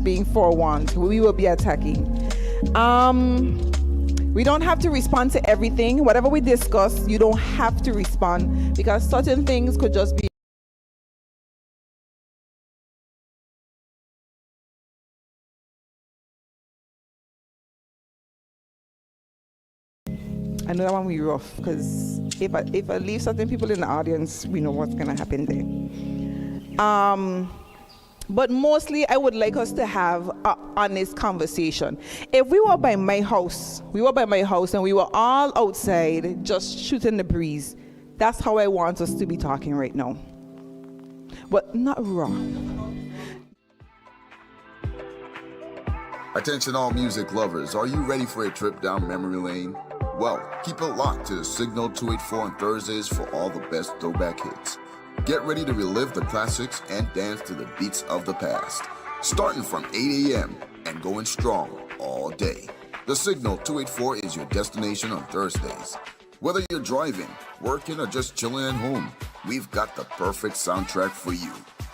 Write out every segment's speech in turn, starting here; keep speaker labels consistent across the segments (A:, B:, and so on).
A: being forewarned. We will be attacking. We don't have to respond to everything. Whatever we discuss, you don't have to respond because certain things could just be. I know that one will be rough because if I leave certain people in the audience, we know what's gonna happen there. But mostly, I would like us to have an honest conversation. If we were by my house, and we were all outside just shooting the breeze, that's how I want us to be talking right now. But not raw.
B: Attention all music lovers, are you ready for a trip down memory lane? Well, keep it locked to the Signal 284 on Thursdays for all the best throwback hits. Get ready to relive the classics and dance to the beats of the past. Starting from 8 a.m. and going strong all day. The Signal 284 is your destination on Thursdays. Whether you're driving, working, or just chilling at home, we've got the perfect soundtrack for you.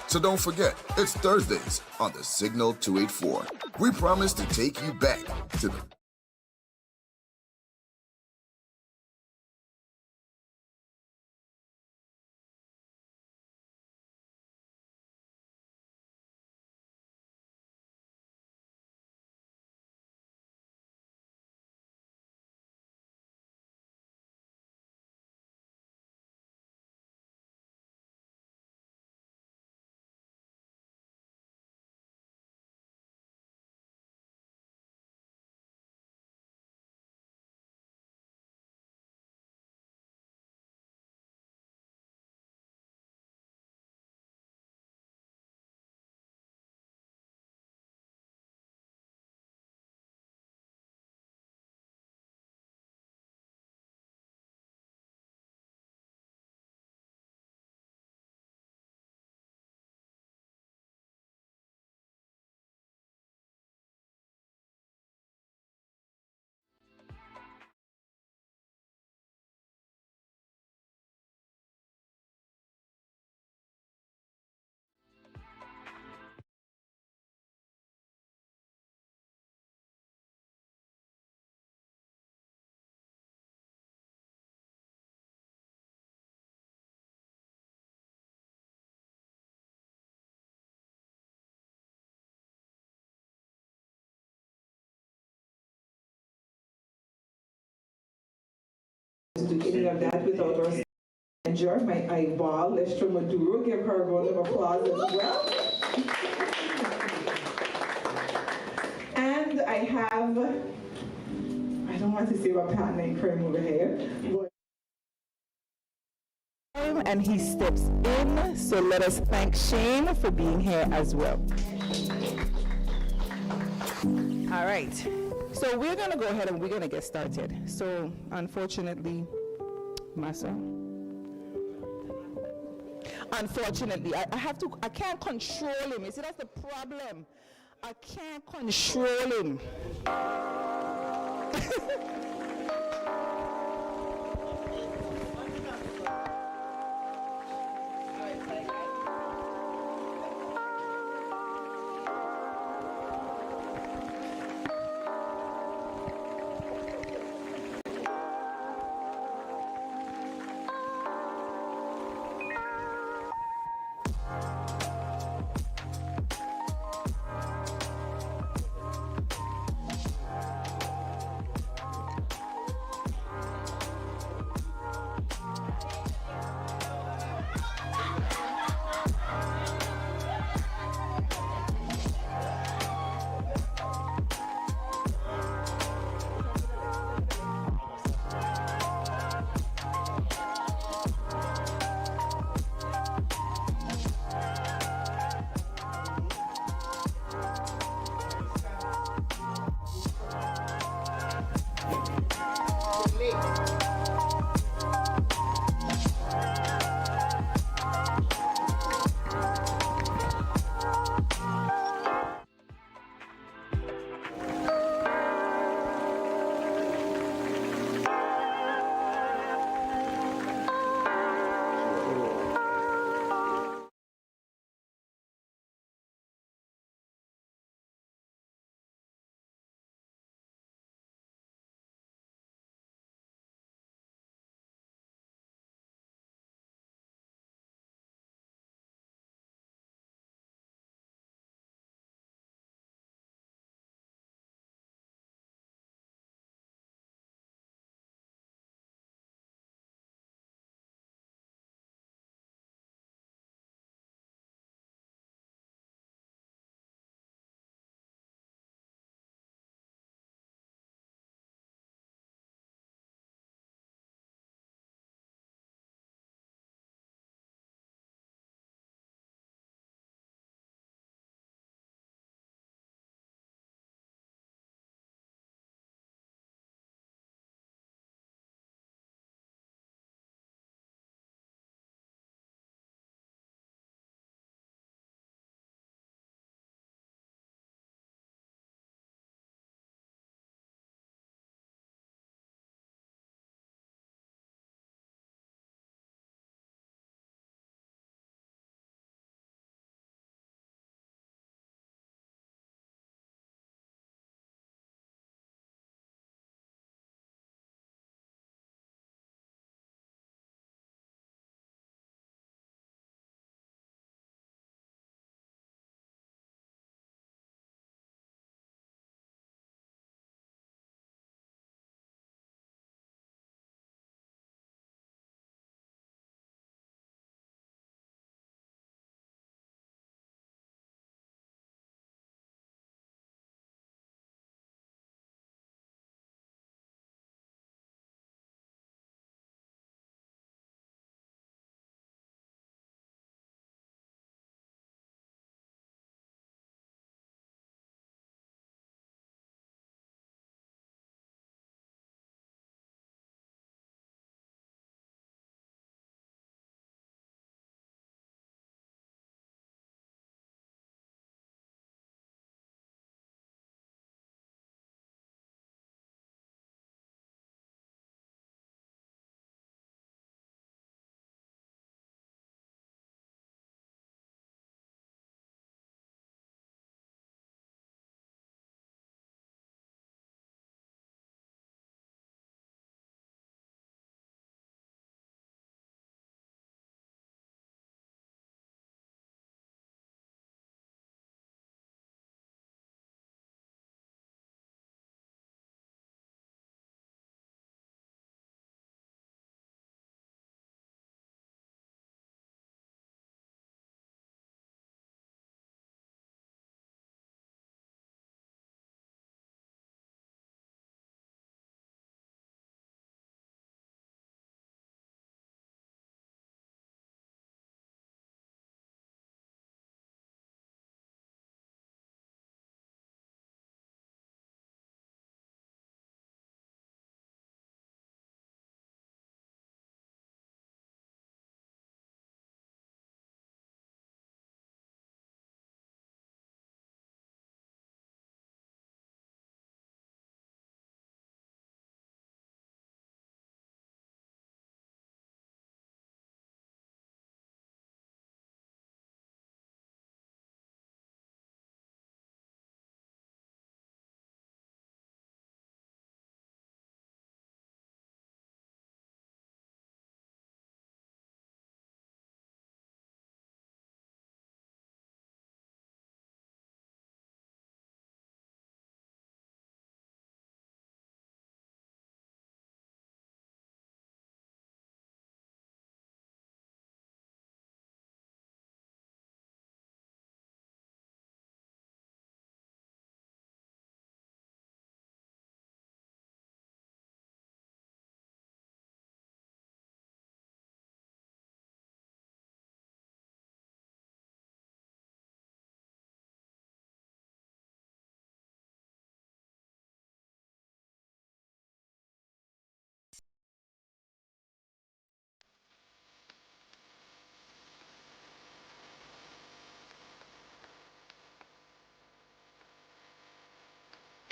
B: So don't forget, it's Thursdays on the Signal 284. We promise to take you back to the
A: Do any of that without our manager, my eyeball, Lester Maduro. Give her a round of applause as well. And I have, I don't want to say my partner in crime over here, but and he steps in, so let us thank Shane for being here as well. All right, so we're gonna go ahead and we're gonna get started. So unfortunately, Massa, unfortunately, I can't control him. You see, that's the problem. I can't control him.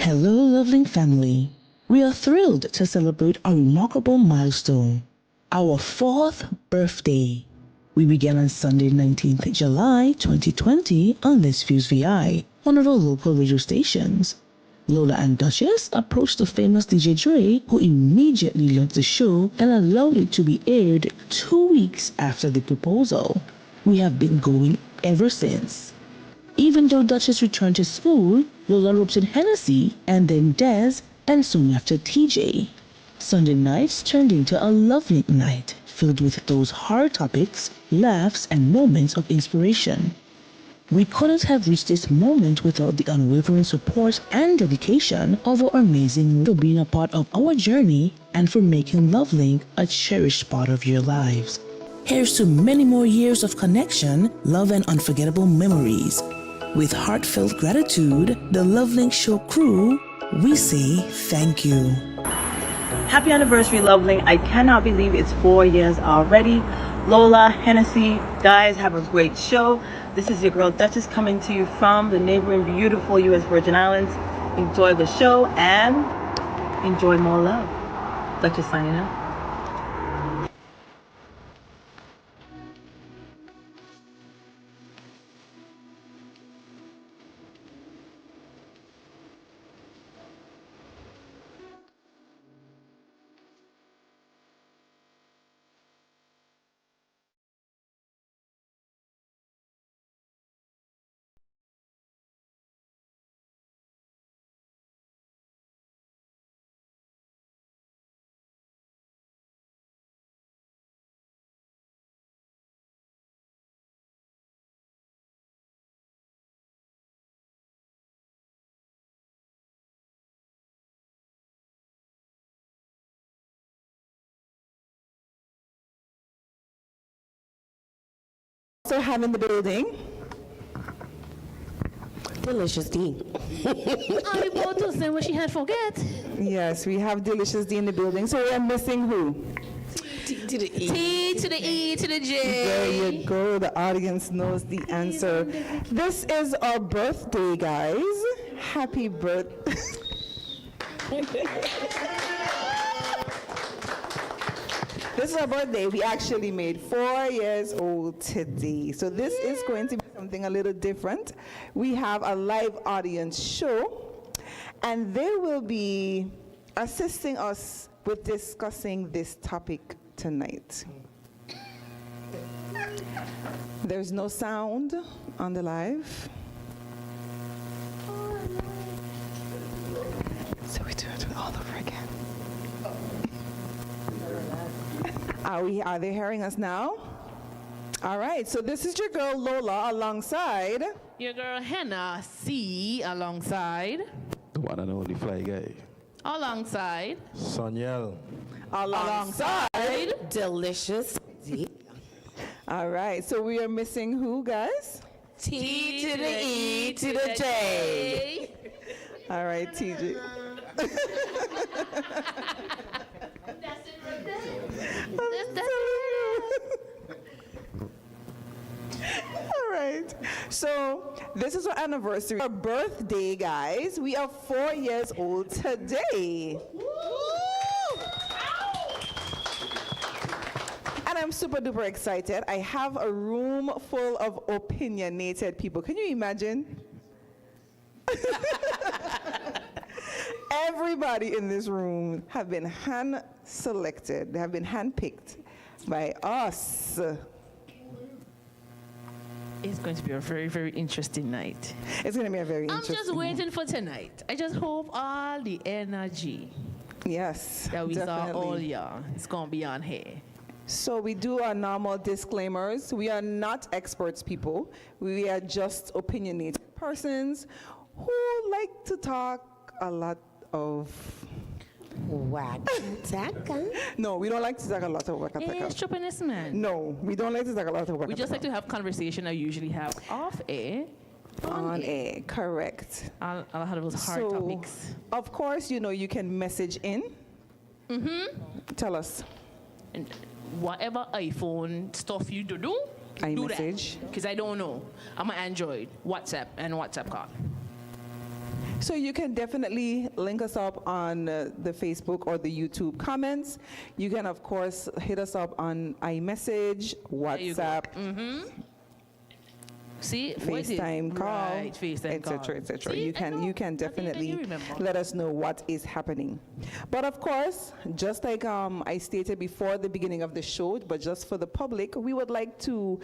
C: Hello, lovely family. We are thrilled to celebrate a remarkable milestone, our 4th birthday. We began on Sunday, 19th July 2020 on Les Fuse VI, one of our local radio stations. Lola and Duchess approached the famous DJ Dre, who immediately loved the show and allowed it to be aired 2 weeks after the proposal. We have been going ever since. Even though Duchess returned to school, Lola roped in Hennessy and then Dez and soon after TJ. Sunday nights turned into a lovely night filled with those hard topics, laughs, and moments of inspiration. We couldn't have reached this moment without the unwavering support and dedication of our amazing for being a part of our journey and for making LoveLink a cherished part of your lives. Here's to many more years of connection, love, and unforgettable memories. With heartfelt gratitude, the LoveLink Show crew, we say thank you.
D: Happy anniversary, LoveLink. I cannot believe it's 4 years already. Lola, Hennessy, guys, have a great show. This is your girl Duchess coming to you from the neighboring beautiful U.S. Virgin Islands. Enjoy the show and enjoy more love. Duchess signing out.
A: Also have in the building.
E: Delicious D.
F: I bought to say what she had forget.
A: Yes, we have Delicious D in the building. So we are missing who?
E: T to the E.
F: T to the E to the J.
A: There you go. The audience knows the answer. This is our birthday, guys. Happy birthday. This is our birthday. We actually made 4 years old today. So this is going to be something a little different. We have a live audience show, and they will be assisting us with discussing this topic tonight. There's no sound on the live. So we do it all over again. Are they hearing us now? All right, so this is your girl Lola alongside
F: Your girl Henna C alongside.
G: The one and only Fly Guy.
F: Alongside.
G: Soniel.
A: alongside.
E: Delicious D.
A: All right, so we are missing who, guys?
E: T to the E to the J.
A: All right, TJ. All right. So this is our anniversary, our birthday, guys. We are 4 years old today. And I'm super duper excited. I have a room full of opinionated people. Can you imagine? Everybody in this room have been hand selected. They have been handpicked by us.
F: It's going to be a very, very interesting night.
A: It's going to be a very
F: I'm
A: interesting.
F: just waiting for tonight. I just hope all the energy
A: Yes,
F: that we saw
A: definitely.
F: all year is going to be on here.
A: So we do our normal disclaimers. We are not experts, people. We are just opinionated persons who like to talk a lot of.
E: Waka.
A: No, we don't like to talk a lot of waka
F: Hey,
A: taka.
F: stupidness, man.
A: No, we don't like to talk a lot of waka
F: We just like
A: taka.
F: to have conversation I usually have off air.
A: On air, correct.
F: I'll have those hard topics.
A: Of course, you know, you can message in. Tell us.
F: And whatever iPhone stuff you do
A: iMessage.
F: that. Because I don't know. I'm an Android, WhatsApp, and WhatsApp call.
A: So you can definitely link us up on the Facebook or the YouTube comments. You can, of course, hit us up on iMessage,
F: you go.
A: WhatsApp,
F: See, what is it?
A: FaceTime call,
F: Right, FaceTime call.
A: etc., etc.
F: See,
A: You
F: I
A: can
F: know.
A: you can
F: I
A: definitely
F: remember.
A: let us know what is happening. But of course, just like I stated before the beginning of the show, but just for the public, we would like to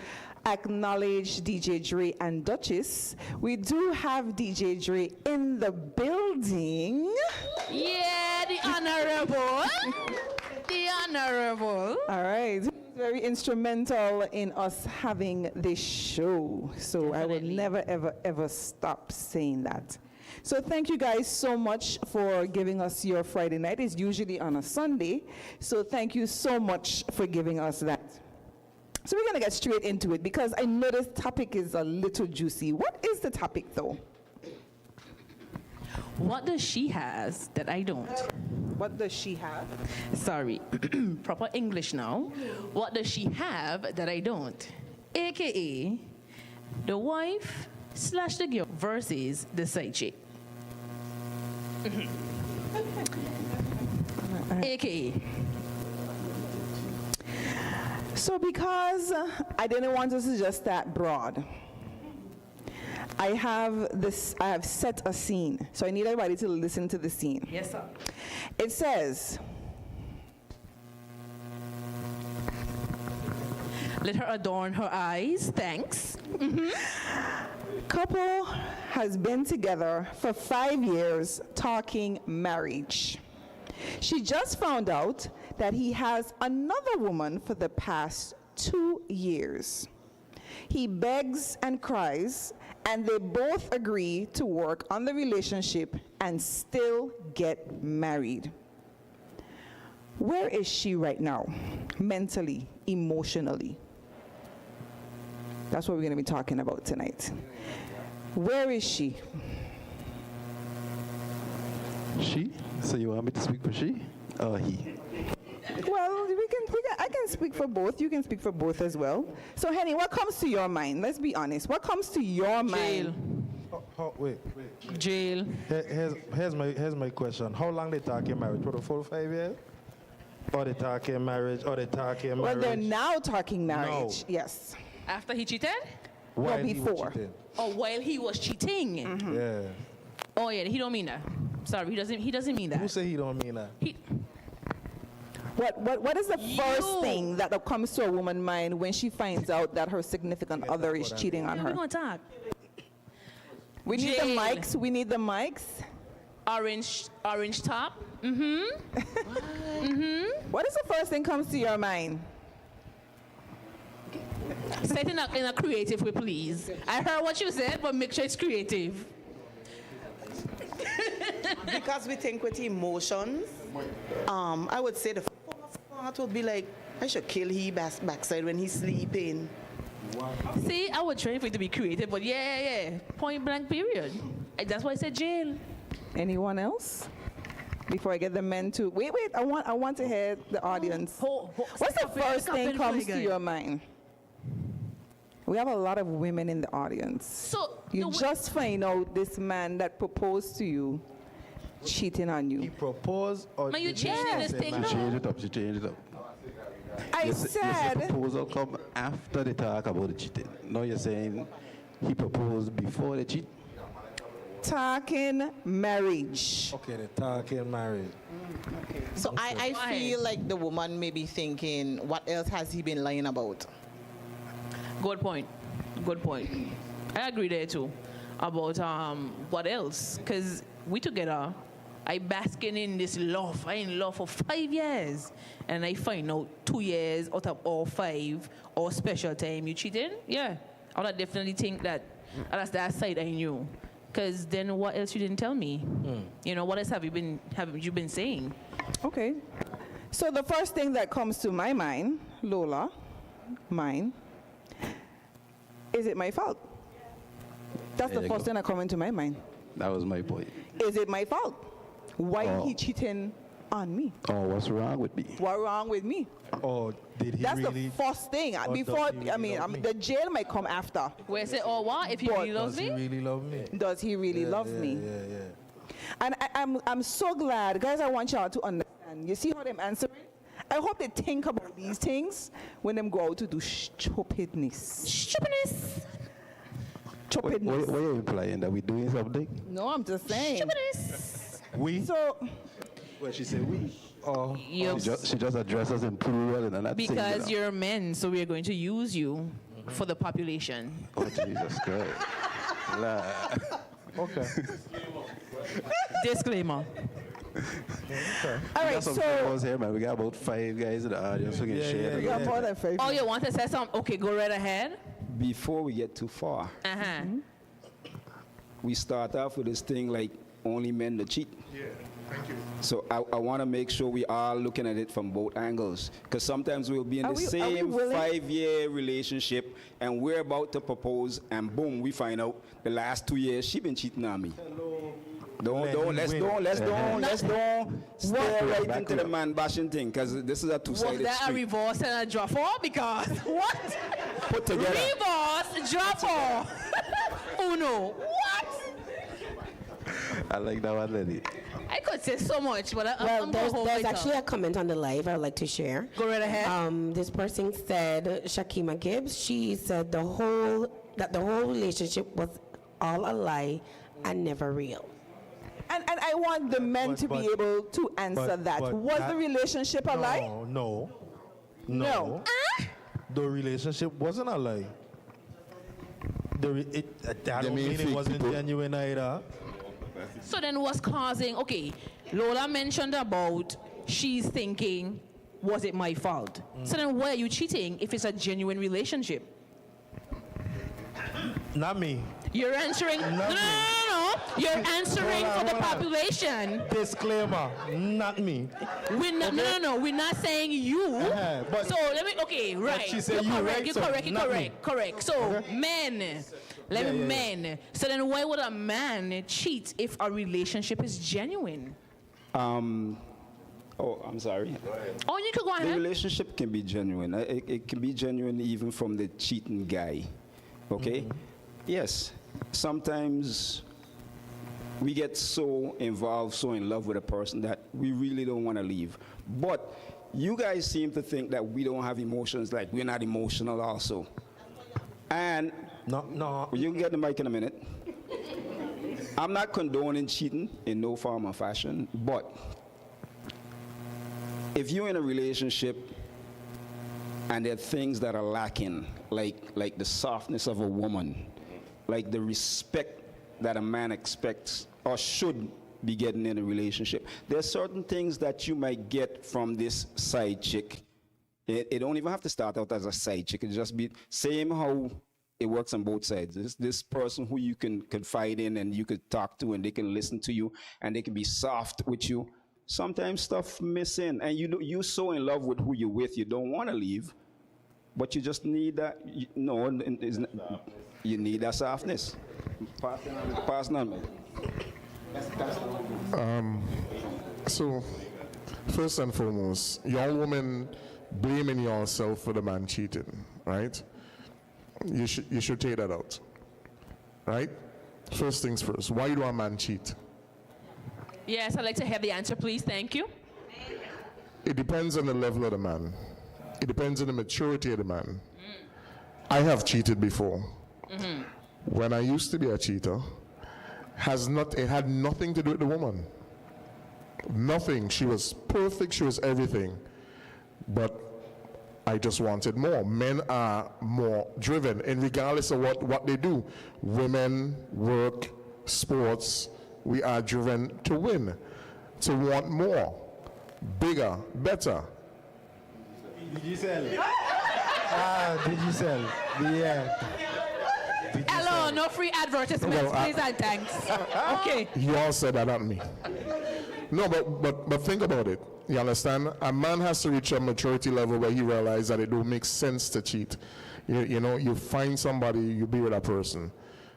A: acknowledge DJ Dre and Duchess. We do have DJ Dre in the building.
F: Yeah, the honorable. The honorable.
A: All right. Very instrumental in us having this show. So I will
F: Definitely.
A: never, ever, ever stop saying that. So thank you guys so much for giving us your Friday night. It's usually on a Sunday. So thank you so much for giving us that. So we're going to get straight into it because I know this topic is a little juicy. What is the topic though?
F: What does she has that I don't?
A: What does she have?
F: Sorry, proper English now. What does she have that I don't? AKA, the wife / the girl versus the side chick. AKA.
A: So because I didn't want us to just that broad, I have set a scene. So I need everybody to listen to the scene.
F: Yes, sir.
A: It says,
F: Let her adorn her eyes. Thanks.
A: couple has been together for 5 years talking marriage. She just found out that he has another woman for the past 2 years. He begs and cries, and they both agree to work on the relationship and still get married. Where is she right now? Mentally, emotionally. That's what we're going to be talking about tonight. Where is she?
G: She? So you want me to speak for she or he?
A: Well, I can speak for both. You can speak for both as well. So, Henny, what comes to your mind? Let's be honest. What comes to your
F: Jail.
A: mind?
H: Wait.
F: Jail.
H: Here's my question. How long they talking marriage? For the full 5 years? Or they talking marriage? Or they talking
A: Well,
H: marriage?
A: they're now talking marriage.
H: No.
A: Yes.
F: After he cheated?
H: While he was
A: before.
H: cheating.
F: Or while he was cheating?
H: Yeah.
F: Oh yeah, he don't mean that. Sorry, he doesn't mean that.
H: Who say he don't mean that?
F: He,
A: What is the first
F: You.
A: thing that comes to a woman's mind when she finds out that her significant other is cheating on
F: yeah, we're
A: her?
F: gonna talk.
A: We need the
F: Jail.
A: mics. We need the mics.
F: Orange top.
A: What is the first thing comes to your mind?
F: Say it in a creative way, please. I heard what you said, but make sure it's creative.
E: Because we think with emotions, I would say the first part would be like, I should kill he backside when he's sleeping.
F: See, I was trying for it to be creative, but yeah. Point blank, period. That's why I said jail.
A: Anyone else? Before I get the men to wait. I want to hear the audience. What's the first thing comes to your mind? We have a lot of women in the audience.
F: So
A: You just find out this man that proposed to you cheating on
H: He
A: you.
H: proposed or
F: Man, you
H: did he
F: changing
H: say
F: this thing
H: marriage?
G: She changed it up. She changed it up.
A: I
G: You say
A: said,
G: proposal come after they talk about the cheating. Now you're saying he proposed before they cheat.
A: talking marriage.
H: Okay, they talking marriage.
E: So I feel like the woman may be thinking, what else has he been lying about?
F: Good point. I agree there too. About what else? Because we together, I basking in this love. I in love for 5 years, and I find out 2 years out of all 5 or special time you cheating. Yeah, I would definitely think that that's that side I knew. Because then what else you didn't tell me? You know, what else have you been saying?
A: Okay. So the first thing that comes to my mind, Lola, mine, is it my fault? That's
G: There
A: the
G: you
A: first
G: go.
A: thing that comes into my mind.
G: That was my point.
A: Is it my fault? Why
G: Oh.
A: he cheating on me?
G: Oh, what's wrong with me?
A: What wrong with me?
H: Or did he
A: That's
H: really?
A: the first thing.
H: or
A: Before,
H: does he
A: I
H: really
A: mean,
H: love me?
A: the jail might come after.
F: Where say, oh what? If he
A: But
F: really loves
H: Does he
F: me?
H: really love me?
A: Does he really love me?
H: Yeah.
A: And I'm so glad, guys, I want y'all to understand. You see how them answering? I hope they think about these things when them go out to do stupidness. Stupidness. Stupidness.
G: What are you implying? That we doing something?
A: No, I'm just saying.
F: Stupidness.
H: We?
A: So,
H: Well, she said we. Oh.
G: She just addressed us in plural and not
F: Because
G: singular.
F: you're men, so we are going to use you for the population.
G: Oh, Jesus Christ. La.
H: Okay.
F: Disclaimer.
A: all
G: We
A: right,
G: got some
A: so
G: females here, man. We got about 5 guys in the audience who can share.
A: we got more than 5.
F: Oh, you want to say something? Okay, go right ahead.
I: Before we get too far,
F: Uh-huh.
I: we start off with this thing like only men that cheat.
H: Yeah, thank you.
I: So I want to make sure we are looking at it from both angles, because sometimes we'll be in
A: Are
I: the
A: we
I: same
A: willing?
I: 5-year relationship and we're about to propose and boom, we find out the last 2 years she been cheating on me. Let's stare right into the man bashing thing, because this is a
F: Was
I: two-sided
F: that a
I: street.
F: reverse and a drop off? Because what?
I: Put together.
F: Reverse, drop off. Uno. What?
G: I like that one, lady.
F: I could say so much, but
J: Well,
F: I'm
J: there's
F: going to hold
J: actually a comment on the live I would like to share.
F: Go right ahead.
J: This person said, Shakima Gibbs, she said the whole relationship was all a lie and never real.
A: And I want the men to be able to answer that. Was the relationship a lie?
H: No.
A: No.
H: The relationship wasn't a lie. That don't mean it wasn't genuine either.
F: So then what's causing, okay, Lola mentioned about she's thinking, was it my fault? So then why are you cheating if it's a genuine relationship?
H: Not me.
F: You're answering, no. You're answering for the population.
H: Disclaimer, not me.
F: We're not, no, we're not saying you.
H: But
F: So let me, okay, right.
H: she said
F: You're
H: you,
F: correct,
H: right?
F: you're
H: So
F: correct, you're
H: not me.
F: correct, correct. So men, men. So then why would a man cheat if a relationship is genuine?
I: Oh, I'm sorry.
F: Oh, you could go
I: The
F: ahead.
I: relationship can be genuine. It can be genuine even from the cheating guy. Okay? Yes. Sometimes we get so involved, so in love with a person that we really don't want to leave. But you guys seem to think that we don't have emotions, like we're not emotional also. And
H: no.
I: you can get the mic in a minute. I'm not condoning cheating in no form or fashion, but if you're in a relationship and there are things that are lacking, like the softness of a woman, like the respect that a man expects or should be getting in a relationship, there are certain things that you might get from this side chick. It don't even have to start out as a side chick. It just be same how it works on both sides. This person who you can confide in and you could talk to and they can listen to you and they can be soft with you. Sometimes stuff missing and you're so in love with who you're with, you don't want to leave, but you just need that. You need that softness. Passing on.
K: So, first and foremost, y'all women blaming yourself for the man cheating, right? You should take that out, right? First things first, why do a man cheat?
F: Yes, I'd like to have the answer, please. Thank you.
K: It depends on the level of the man. It depends on the maturity of the man. I have cheated before. When I used to be a cheater, it had nothing to do with the woman. Nothing. She was perfect, she was everything. But I just wanted more. Men are more driven, and regardless of what they do, women, work, sports, we are driven to win, to want more, bigger, better.
H: Digicel. Digicel. Yeah.
F: Hello, no free advertisements, please and thanks. Okay.
K: You all said that, not me. No, but think about it. You understand? A man has to reach a maturity level where he realizes that it don't make sense to cheat. You know, you find somebody, you be with that person,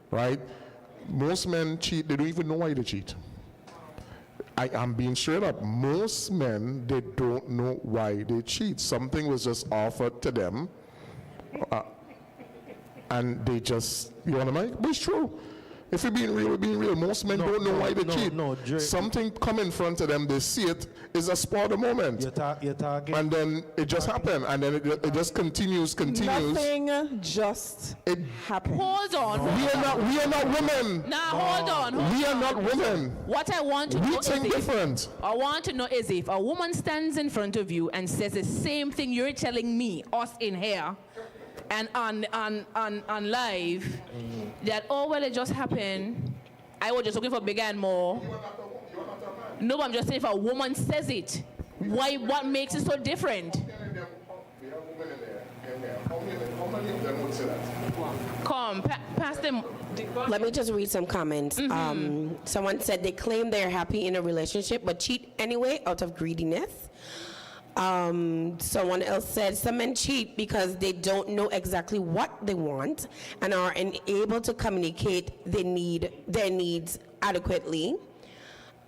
K: right? Most men cheat, they don't even know why they cheat. I'm being straight up. Most men, they don't know why they cheat. Something was just offered to them, and they just, you want to make? But it's true. If we're being real, most men don't know why they cheat.
H: Dre,
K: something come in front of them, they see it, is a spur of the moment.
H: You're talking.
K: And then it just happened, and then it just continues.
A: Nothing just happened.
F: Hold on.
K: We are not women.
F: Now, hold on.
K: We are not women.
F: What I want to know
K: We
F: is
K: think
F: if,
K: different.
F: I want to know is if a woman stands in front of you and says the same thing you're telling me, us in here, and on live, that, oh, well, it just happened. I was just looking for bigger and more. No, I'm just saying if a woman says it, what makes it so different? Come, pass them.
J: Let me just read some comments. Someone said they claim they're happy in a relationship but cheat anyway out of greediness. Someone else said some men cheat because they don't know exactly what they want and are unable to communicate their needs adequately.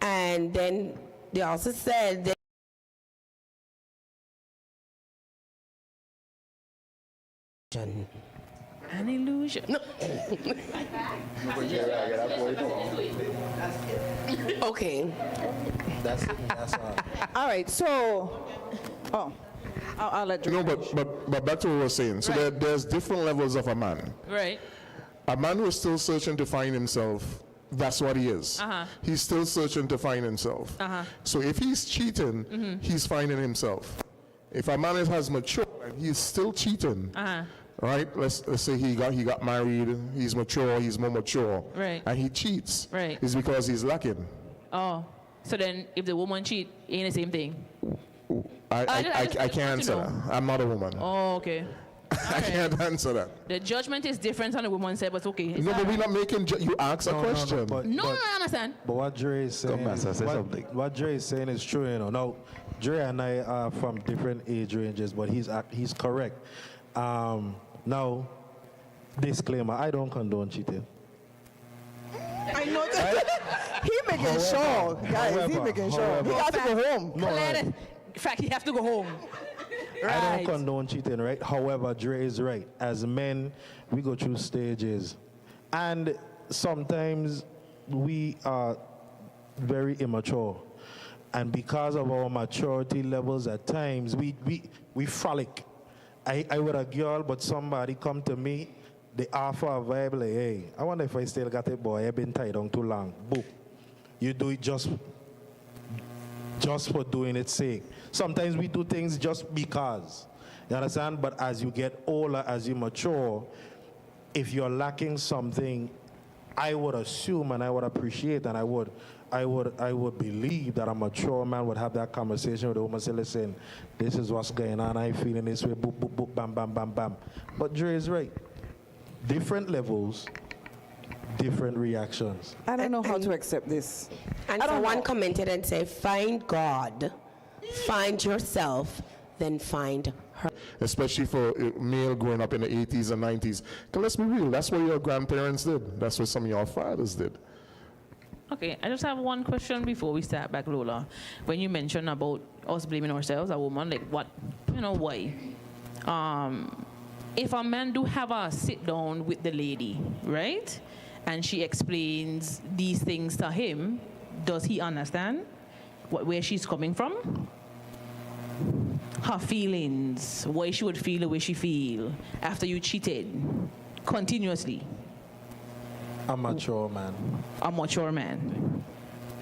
J: And then they also said that
F: an illusion. No.
J: Okay.
H: That's
A: All right, so, I'll let you.
K: No, but back to what we were saying. So
F: Right.
K: there's different levels of a man.
F: Right.
K: A man who is still searching to find himself, that's what he is. He's still searching to find himself. So if he's cheating, he's finding himself. If a man has matured and he's still cheating, right? Let's say he got married, he's mature, he's more mature,
F: Right.
K: and he cheats.
F: Right.
K: It's because he's lacking.
F: Oh, so then if the woman cheat, it ain't the same thing.
K: I
F: just
K: can't
F: want to
K: answer
F: know.
K: that. I'm not a woman.
F: Oh, okay.
K: I can't answer that.
F: The judgment is different on the woman side, but it's okay. It's
K: No,
F: all
K: but we're
F: right.
K: not making. You ask a question.
F: No, I understand.
H: But what Dre is saying, what Dre is saying is true, you know. Now, Dre and I are from different age ranges, but he's correct. Now, disclaimer: I don't condone cheating.
A: I know that. He making sure, guys. He making sure. He got to go home.
F: In fact, he have to go home.
H: I
F: Right.
H: don't condone cheating, right? However, Dre is right. As men, we go through stages. And sometimes we are very immature. And because of our maturity levels at times, we frolic. I with a girl, but somebody come to me, they offer a vibe like, hey, I wonder if I still got it, boy. I've been tied down too long. Boom. You do it just for doing its sake. Sometimes we do things just because. You understand? But as you get older, as you mature, if you're lacking something, I would assume and I would appreciate and I would believe that a mature man would have that conversation with the woman and say, listen, this is what's going on, I'm feeling this way, boop, boop, boop, bam, bam, bam, bam. But Dre is right. Different levels, different reactions.
A: I don't know how to accept this.
J: And
A: I don't
J: someone
A: know.
J: commented and said, find God, find yourself, then find her.
K: Especially for a male growing up in the 80s and 90s. Because let's be real, that's what your grandparents did. That's what some of your fathers did.
F: Okay, I just have one question before we start back, Lola. When you mentioned about us blaming ourselves, a woman, like what, why? If a man do have a sit down with the lady, right? And she explains these things to him, does he understand where she's coming from? Her feelings, why she would feel the way she feel after you cheated continuously.
H: A mature man.
F: A mature man.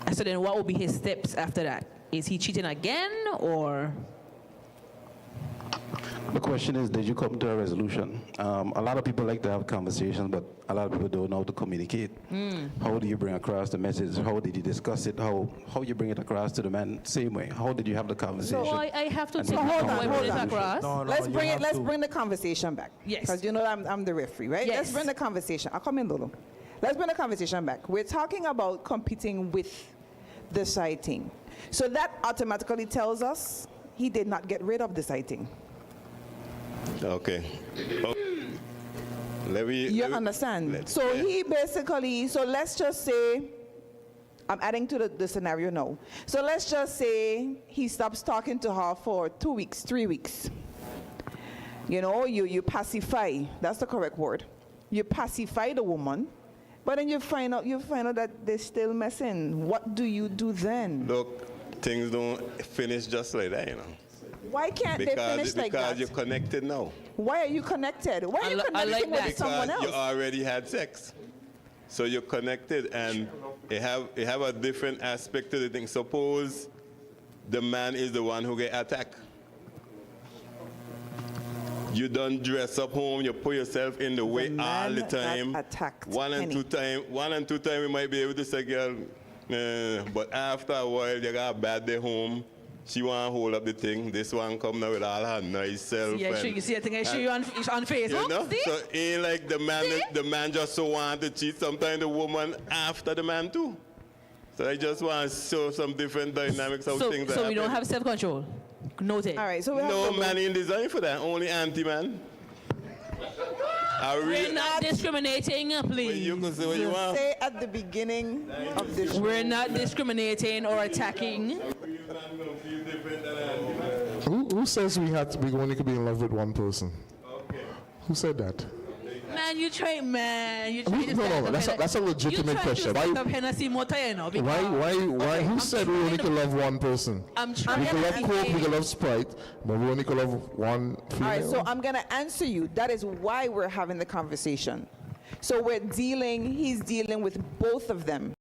F: And so then what will be his steps after that? Is he cheating again or?
G: The question is, did you come to a resolution? A lot of people like to have conversations, but a lot of people don't know how to communicate. How do you bring across the message? How did you discuss it? How you bring it across to the man? Same way. How did you have the conversation?
F: So I have to
G: And
F: take
G: then
A: hold
G: come
A: on,
G: to a
A: hold on.
G: resolution.
F: across.
H: No,
A: Let's
H: you
A: bring it.
H: have
A: Let's
H: to.
A: bring the conversation back.
F: Yes.
A: Because you know I'm the referee, right?
F: Yes.
A: Let's bring the conversation. I'll come in, Lulu. Let's bring the conversation back. We're talking about competing with the sighting. So that automatically tells us he did not get rid of the sighting.
L: Okay.
A: You understand? So he basically, so let's just say, I'm adding to the scenario now. So let's just say he stops talking to her for 2 weeks, 3 weeks. You know, you pacify, that's the correct word. You pacify the woman, But then you find out that they're still messing. What do you do then?
L: Look, things don't finish just like that, you know.
A: Why can't they finish like that?
L: Because you're connected now.
A: Why are you connected? Why are you connecting with someone else?
L: Because you already had sex. So you're connected, and it have a different aspect to the thing. Suppose the man is the one who get attacked. You don't dress up home, you put yourself in the way all the time. One and two time, you might be able to say, girl, but after a while, you got a bad day home. She want to hold up the thing. This one come now with all her nice self.
F: Yeah, you see, I think I show you on Facebook.
L: You know?
F: See?
L: So ain't like the man just so want to cheat. Sometimes the woman after the man too. So I just want to show some different dynamics of things.
F: So we don't have self-control. Noted.
A: All right. So we have
L: no man in design for that. Only anti-man.
F: We're not discriminating, please.
L: You can say what you want.
A: Say at the beginning of the show.
F: We're not discriminating or attacking.
K: Who says we only could be in love with one person?
L: Okay.
K: Who said that?
F: Man, you try, man. You try
K: No, that's a legitimate question.
F: Why?
K: Who said we only could love one person?
F: I'm trying.
K: We could love Coke, we could love Sprite, but we only could love one female.
A: All right, so I'm going to answer you. That is why we're having the conversation. So he's dealing with both of them.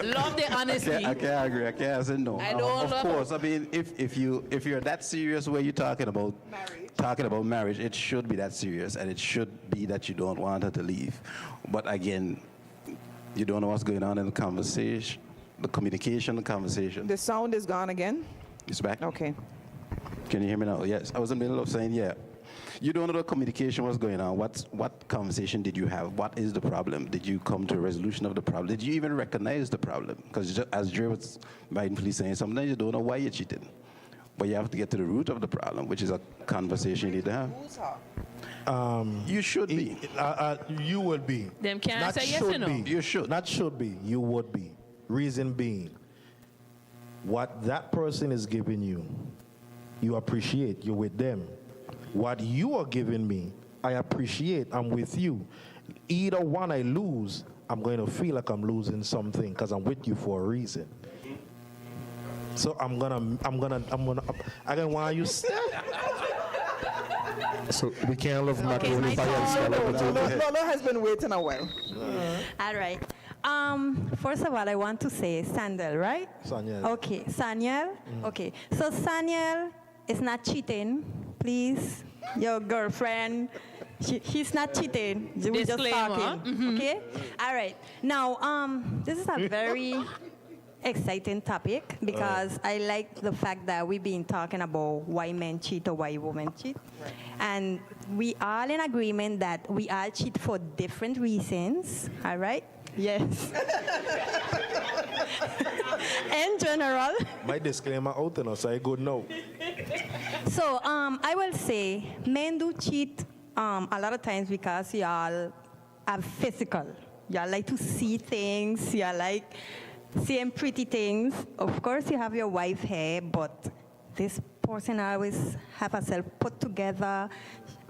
F: Love the honesty.
G: I can't agree. I can't say no.
F: I don't
G: of course. I mean, if you're that serious where you're talking about marriage, it should be that serious, and it should be that you don't want her to leave. But again, you don't know what's going on in the conversation, the communication, the conversation.
A: The sound is gone again?
G: It's back.
A: Okay.
G: Can you hear me now? Yes. I was in the middle of saying, yeah. You don't know the communication, what's going on. What conversation did you have? What is the problem? Did you come to a resolution of the problem? Did you even recognize the problem? Because as Dre was mindfully saying, sometimes you don't know why you're cheating. But you have to get to the root of the problem, which is a conversation you need to have. You should be.
H: You would be.
F: Them can't
H: Not
F: say yes
H: should
F: or no.
H: be.
G: You should.
H: Not should be. You would be. Reason being, what that person is giving you, you appreciate. You're with them. What you are giving me, I appreciate. I'm with you. Either one I lose, I'm going to feel like I'm losing something because I'm with you for a reason. So I don't want you.
K: So we can't love macaroni pie and salad.
A: Lolo has been waiting a while.
M: All right. First of all, I want to say Sandel, right?
H: Sanyel.
M: Okay, Sanyel. Okay, so Sanyel is not cheating. Please, your girlfriend, he's not cheating. We're just talking. Okay. All right. Now, this is a very exciting topic because I like the fact that we've been talking about why men cheat or why women cheat. Right. And we are in agreement that we all cheat for different reasons, all right? Yes. In general.
H: My disclaimer out and so I go no.
M: So I will say men do cheat a lot of times because y'all are physical. Y'all like to see things, y'all like seeing pretty things. Of course, you have your wife here, but this person always have herself put together.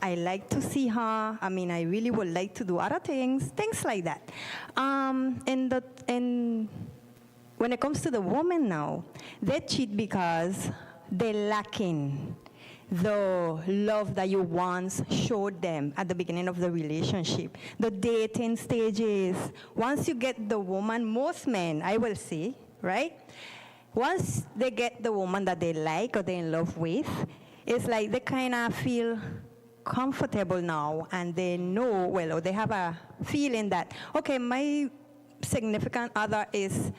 M: I like to see her. I mean, I really would like to do other things like that. When it comes to the woman now, they cheat because they're lacking the love that you once showed them at the beginning of the relationship, the dating stages. Once you get the woman, most men, I will say, right? Once they get the woman that they like or they're in love with, it's like they kind of feel comfortable now and they know, well, or they have a feeling that, okay, my significant other is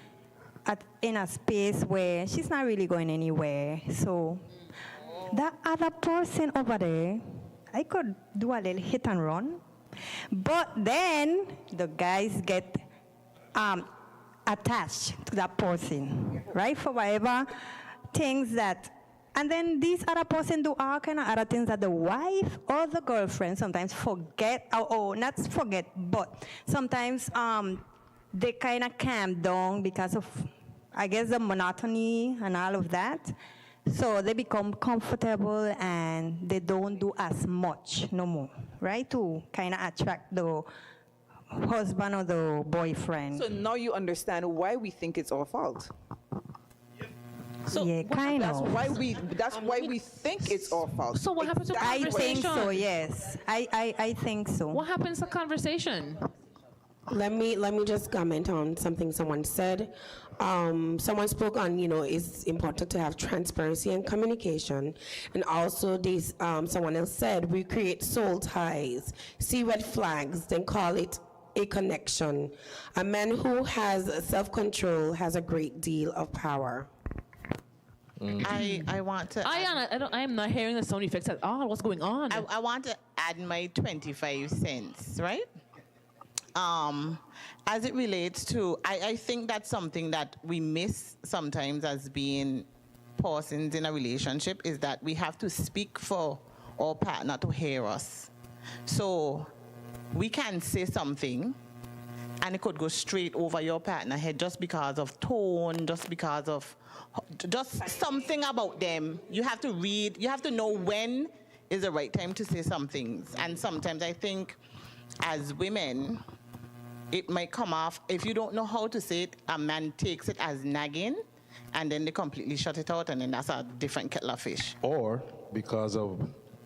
M: in a space where she's not really going anywhere. So that other person over there, I could do a little hit and run. But then the guys get attached to that person, right? For whatever things that, and then these other person do all kind of other things that the wife or the girlfriend sometimes forget, or not forget, but sometimes they kind of calm down because of, I guess, the monotony and all of that. So they become comfortable and they don't do as much no more, right? To kind of attract the husband or the boyfriend.
A: So now you understand why we think it's our fault.
F: So
M: yeah, kind
A: That's
M: of.
A: why we think it's our fault.
F: So what happens to
M: I
F: conversation?
M: think so, yes. I think so.
F: What happens to conversation?
J: Let me just comment on something someone said. Someone spoke on, it's important to have transparency and communication. And also, someone else said, we create soul ties, see red flags, then call it a connection. A man who has self-control has a great deal of power.
E: I want to.
F: I am not hearing the sound effects at all. What's going on?
E: I want to add my 25 cents, right? As it relates to, I think that's something that we miss sometimes as being persons in a relationship, is that we have to speak for our partner to hear us. So we can say something and it could go straight over your partner's head just because of tone, just because of just something about them. You have to read, you have to know when is the right time to say some things. And sometimes I think as women, it might come off, if you don't know how to say it, a man takes it as nagging, and then they completely shut it out, and then that's a different kettle of fish.
H: Or because of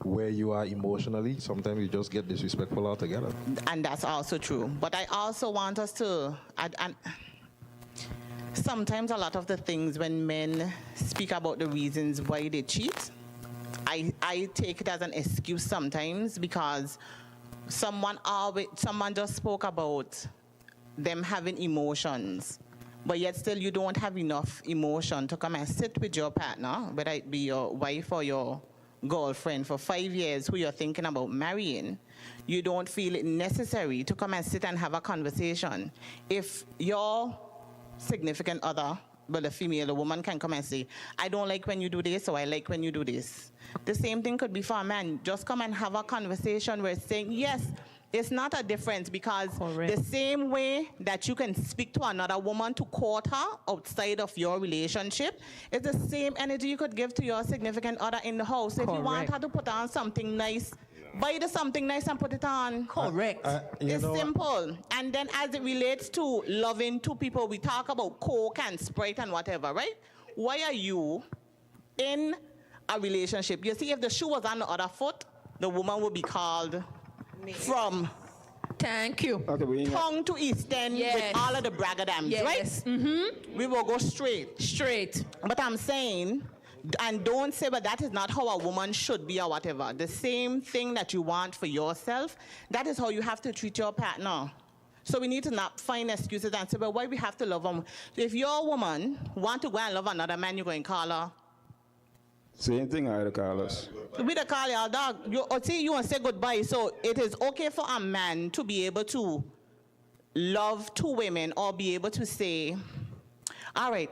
H: where you are emotionally, sometimes you just get disrespectful altogether.
E: And that's also true. But I also want us to, and sometimes a lot of the things when men speak about the reasons why they cheat, I take it as an excuse sometimes, because someone just spoke about them having emotions, but yet still you don't have enough emotion to come and sit with your partner, whether it be your wife or your girlfriend for 5 years who you're thinking about marrying. You don't feel it necessary to come and sit and have a conversation. If your significant other, well, a female, a woman can come and say, I don't like when you do this, or I like when you do this. The same thing could be for a man. Just come and have a conversation where it's saying, yes, it's not a difference, because the same way that you can speak to another woman to court her outside of your relationship, it's the same energy you could give to your significant other in the house. If you want her to put on something nice, buy the something nice and put it on.
F: Correct.
E: It's simple. And then as it relates to loving two people, we talk about Coke and Sprite and whatever, right? Why are you in a relationship? You see, if the shoe was on the other foot, the woman would be called from
F: Thank you.
E: tongue to east end with all of the braggadams, right? Mm-hmm. We will go straight. But I'm saying, and don't say, but that is not how a woman should be or whatever. The same thing that you want for yourself, that is how you have to treat your partner. So we need to not find excuses and say, well, why we have to love them? If your woman want to go and love another man, you're going to call her.
I: Same thing, I had call us.
E: We the call your dog. You want to say goodbye. So it is okay for a man to be able to love two women, or be able to say, all right,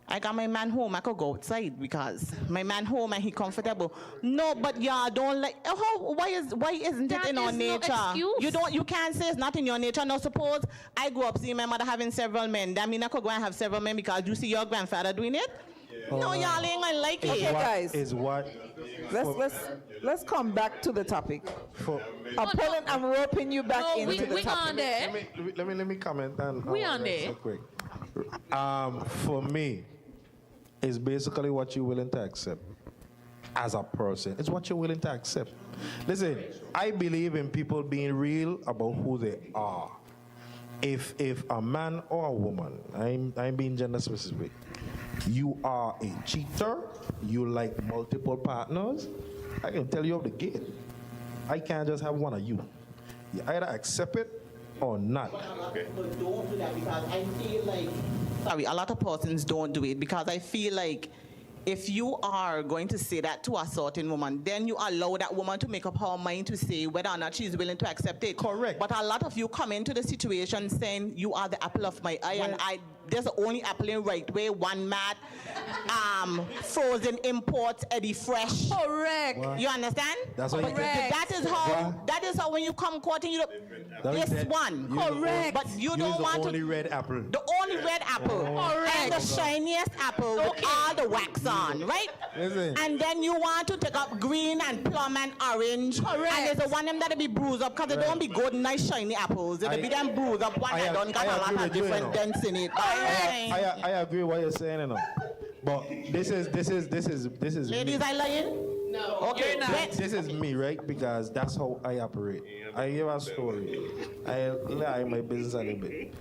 E: I got my man home, I could go outside because my man home and he comfortable. No, but y'all don't like, why isn't it in our nature?
F: No excuse.
E: You can't say it's not in your nature. Now suppose I go up, see my mother having several men. That mean I could go and have several men because you see your grandfather doing it? No, y'all ain't gonna like it.
A: Okay, guys.
H: Is what?
A: Let's come back to the topic. I'm roping you back into the topic.
F: On there.
H: Let me comment on
F: we on there.
H: So quick. For me, it's basically what you're willing to accept as a person. It's what you're willing to accept. Listen, I believe in people being real about who they are. If a man or a woman, I'm being gender specific, you are a cheater, you like multiple partners, I can tell you off the gate. I can't just have one of you. You either accept it or not.
E: But don't do that, because I feel like, sorry, a lot of persons don't do it because I feel like if you are going to say that to a certain woman, then you allow that woman to make up her mind to say whether or not she's willing to accept it.
H: Correct.
E: But a lot of you come into the situation saying you are the apple of my eye, and there's only apple in right way, one mat, frozen imports, Eddie Fresh.
F: Correct.
H: What?
E: You understand?
H: That's what you
E: But
H: think.
E: that is how when you come quoting, you this one.
F: Correct.
E: But you
H: Use
E: don't
H: the
E: want
H: only
E: to.
H: red apple.
E: The only red apple.
F: Correct.
E: And the shiniest apple with all the wax on, right?
H: Listen.
E: And then you want to take up green and plum and orange.
F: Correct.
E: And there's the one them that'll be bruised up because they don't be good, nice, shiny apples. It'll be them bruised up. One that don't got a lot of different dents in it.
H: I agree what you're saying, you know. But this is
E: Ladies,
H: me.
E: I lying?
F: No.
E: Okay,
F: You're not.
H: This is me, right? Because that's how I operate. I give a story. I lie my business a little bit.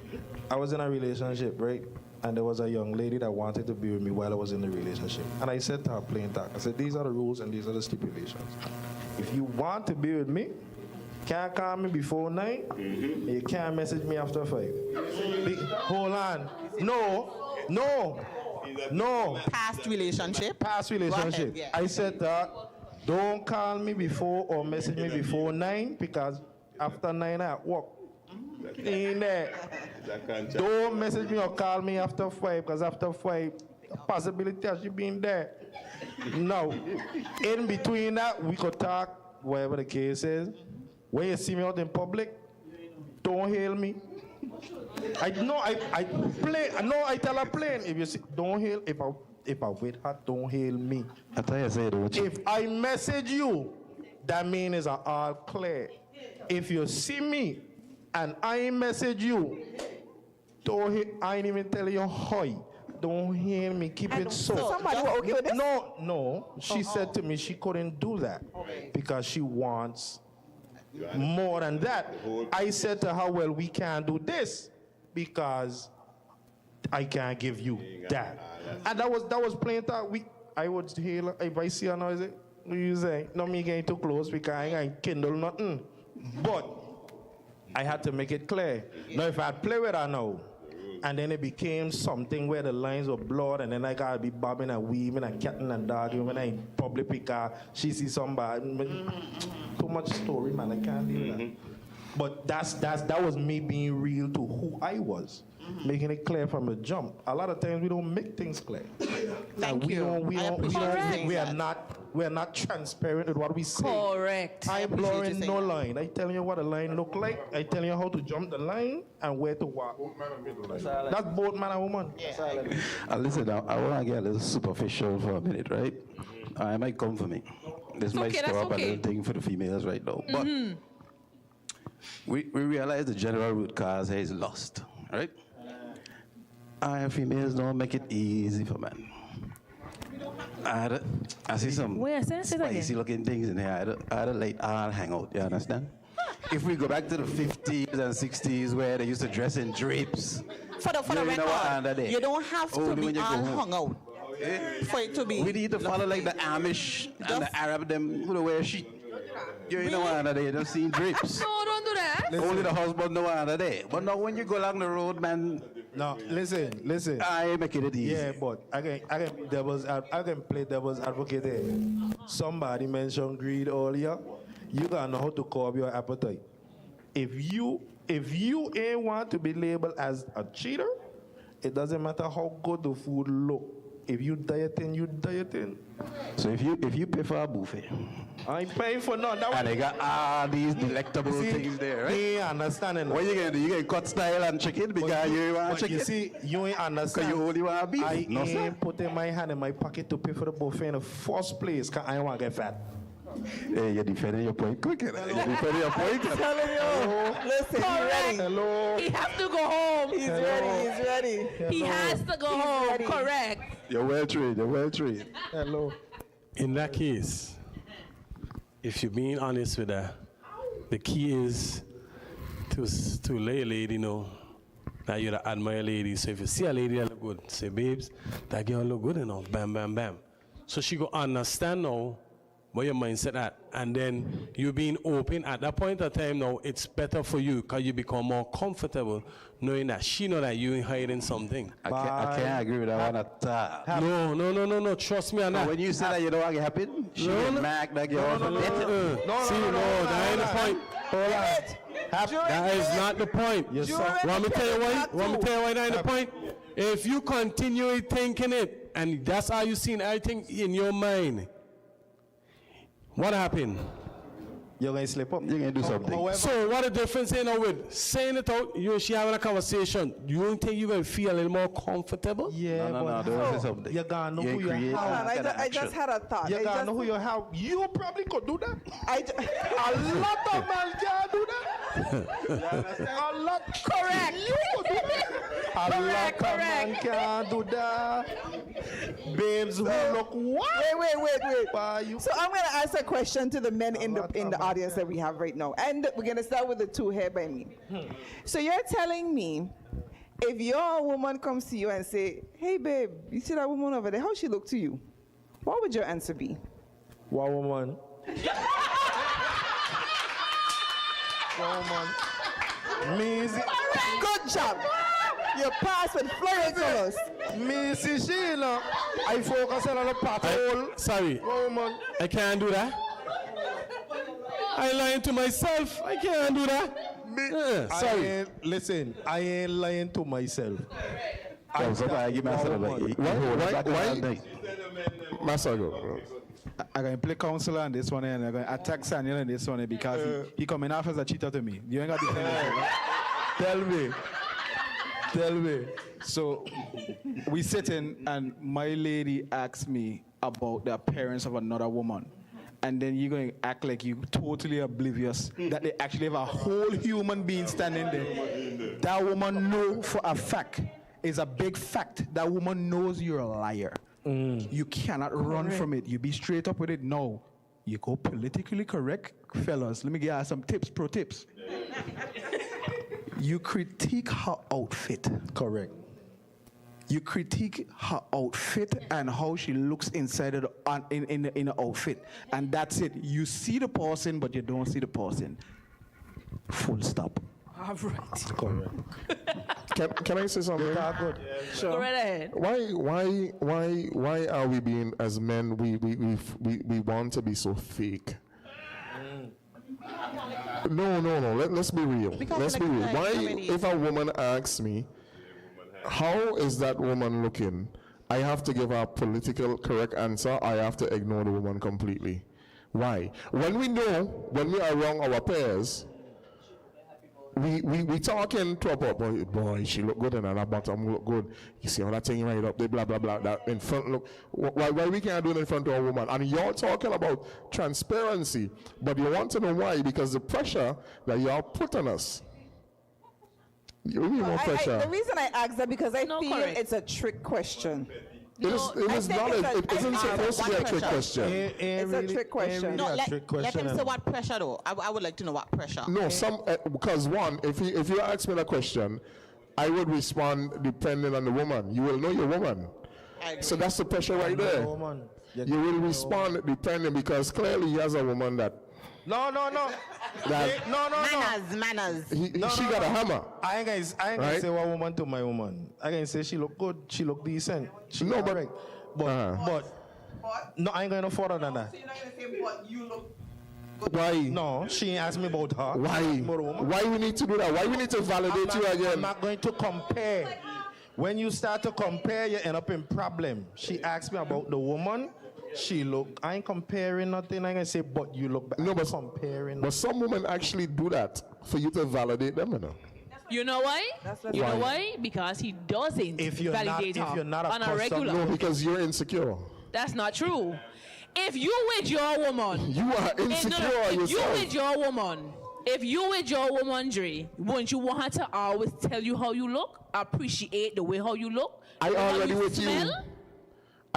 H: I was in a relationship, right? And there was a young lady that wanted to be with me while I was in the relationship. And I said to her plain talk, I said, these are the rules and these are the stipulations. If you want to be with me, can't call me before 9, and you can't message me after 5. Hold on. No.
E: Past relationship.
H: Past relationship.
E: Go ahead, yeah.
H: I said that don't call me before or message me before 9 because after 9 I at work. In there. Don't message me or call me after 5 because after 5 possibility of you being there. No. In between that we could talk whatever the case is. When you see me out in public, don't hail me. I tell her plain. If you see, don't hail. If I wait her, don't hail me.
G: I tell you, say it.
H: If I message you, that means it's all clear. If you see me and I message you, don't hail, I ain't even tell you hi. Don't hail me. Keep it so.
A: Somebody were okay with this?
H: No. She said to me she couldn't do that because she wants more than that. I said to her, well, we can't do this because I can't give you that. And that was plain talk. I would hail her. If I see her now, I say, what you say? No, me getting too close because I ain't kindle nothing. But I had to make it clear. Now, if I play with her now, and then it became something where the lines were blurred, and then I gotta be bobbing and weaving and catting and dodging when I in public pick her, she see somebody. Too much story, man. I can't deal with that. But that was me being real to who I was, making it clear from the jump. A lot of times we don't make things clear.
E: Thank you.
H: We are not transparent with what we say.
F: Correct.
H: I'm blurring no line. I tell you what a line look like. I tell you how to jump the line and where to walk. That's both man and woman.
G: Listen, I want to get a little superficial for a minute, right? It might come for me. This might stir up a little thing for the females right now. But we realize the general root cause here is lust, right? Females don't make it easy for men. I see some spicy looking things in here. I had a late hour hangout, you understand? If we go back to the 50s and 60s where they used to dress in drapes.
E: For the record, you don't have to be all hung out for it to be.
G: We need to follow like the Amish and the Arab, them who wear sheet. You know what they don't see drapes.
F: No, don't do that.
G: Only the husband know what they. But now when you go along the road, man.
H: No, listen.
G: I make it easy.
H: Yeah, but I can play devil's advocate there. Somebody mentioned greed earlier. You gotta know how to curb your appetite. If you ain't want to be labeled as a cheater, it doesn't matter how good the food look. If you dieting, you dieting.
G: So if you pay for a buffet,
H: I ain't paying for none.
G: And they got all these delectable things there, right?
H: You ain't understanding.
G: What you gonna do? You gonna cut style and chicken because you want chicken?
H: You see, you ain't understand.
G: Because you only want beef.
H: I ain't putting my hand in my pocket to pay for the buffet in the first place because I don't want to get fat.
G: Hey, you're defending your point quick. You're defending your point.
A: I'm telling you. Listen, he's ready.
H: Hello.
F: He has to go home.
A: He's ready.
F: He has to go home.
A: Ready.
F: Correct.
G: You're well trained.
H: Hello.
N: In that case, if you're being honest with her, the key is to let a lady know that you admire a lady. So if you see a lady that look good, say, babes, that girl look good, bam, bam, bam. So she go understand now where your mindset at, and then you being open at that point of time now, it's better for you because you become more comfortable knowing that she know that you ain't hiding something.
G: I can't agree with that one at all.
N: No, trust me on that.
G: When you say that you don't want to happen, she get mad that you're
N: No, that ain't the point. That is not the point. Want me tell you why that ain't the point? If you continue thinking it, and that's how you seen everything in your mind, what happened?
G: You're going to slip up. You're going to do something.
H: However,
N: So what the difference is now with saying it out, you and she having a conversation, you don't think you will feel a little more comfortable?
H: yeah,
G: No,
H: but
G: don't say
H: how?
G: something.
H: You gotta know
G: You
H: who you
G: create-
H: have.
A: I just had a thought.
H: You
A: I
H: gotta
A: just-
H: know who you have. You probably could do that.
A: I
H: A lot of men can't do that. A lot.
A: Correct.
H: You could do that. A lot of men can't do that. Babes who look what?
A: Wait.
H: Why you?
A: So I'm going to ask a question to the men in the audience that we have right now. And we're going to start with the two here by me. So you're telling me if your woman comes to you and say, hey, babe, you see that woman over there? How she look to you? What would your answer be?
H: What woman? What woman? Me see.
A: Good job. You pass with flying colors.
H: Me see Sheila. I focus on the patrol.
N: Sorry,
H: What woman?
N: I can't do that. I lying to myself. I can't do that. Sorry.
H: Listen, I ain't lying to myself.
G: I give myself like,
K: Why? Master, go.
O: I'm going to play counselor on this one and I'm going to attack Saniel on this one because he coming off as a cheater to me. You ain't got to defend yourself. Tell me. So we sitting and my lady asks me about the appearance of another woman. And then you're going to act like you totally oblivious that they actually have a whole human being standing there. That woman know for a fact, is a big fact, that woman knows you're a liar. You cannot run from it. You be straight up with it. No. You go politically correct, fellas. Let me give you some tips, pro tips. You critique her outfit.
H: Correct.
O: You critique her outfit and how she looks inside of in the outfit. And that's it. You see the person, but you don't see the person. Full stop.
F: All right.
K: Can I say something?
F: Sure. Go right ahead.
K: Why are we being, as men, we want to be so fake? No. Let's be real. Let's be real. Why, if a woman asks me, how is that woman looking? I have to give her a political correct answer. I have to ignore the woman completely. Why? When we know, when we are wrong our peers, we talking to her, boy, she look good and her bottom look good. You see how that thing right up there, blah, blah, blah, that in front look. Why we can't do it in front of a woman? And you're talking about transparency, but you want to know why? Because the pressure that you are put on us. You need more pressure.
A: The reason I asked that because I feel
F: correct.
A: it's a trick question.
K: It isn't supposed to be a trick question.
A: It's a trick question.
E: No, let him say what pressure though. I would like to know what pressure.
K: No, because one, if you ask me the question, I would respond depending on the woman. You will know your woman. So that's the pressure right there. You will respond depending because clearly he has a woman that.
H: No.
E: Manners.
K: She got a hammer.
H: I ain't gonna say what woman to my woman. I ain't gonna say she look good, she look decent. She
K: No,
H: all
K: but-
H: right. But no, I ain't going no further than that.
A: So you're not going to say what you look.
K: Why?
H: No, she ain't asked me about her.
K: Why?
H: About a woman.
K: Why we need to do that? Why we need to validate you
H: I'm
K: again?
H: not going to compare. When you start to compare, you end up in problem. She asked me about the woman. She look. I ain't comparing nothing. I ain't gonna say, but you look.
K: No, but
H: comparing.
K: But some women actually do that for you to validate them, you know.
F: You know why? You know why? Because he doesn't validate her on a regular.
K: No, because you're insecure.
F: That's not true. If you with your woman,
K: You are insecure
F: if you
K: yourself.
F: with your woman, if you with your woman, Dre, wouldn't you want her to always tell you how you look, appreciate the way how you look?
K: I
F: the way how
K: already with
F: smell?
K: you.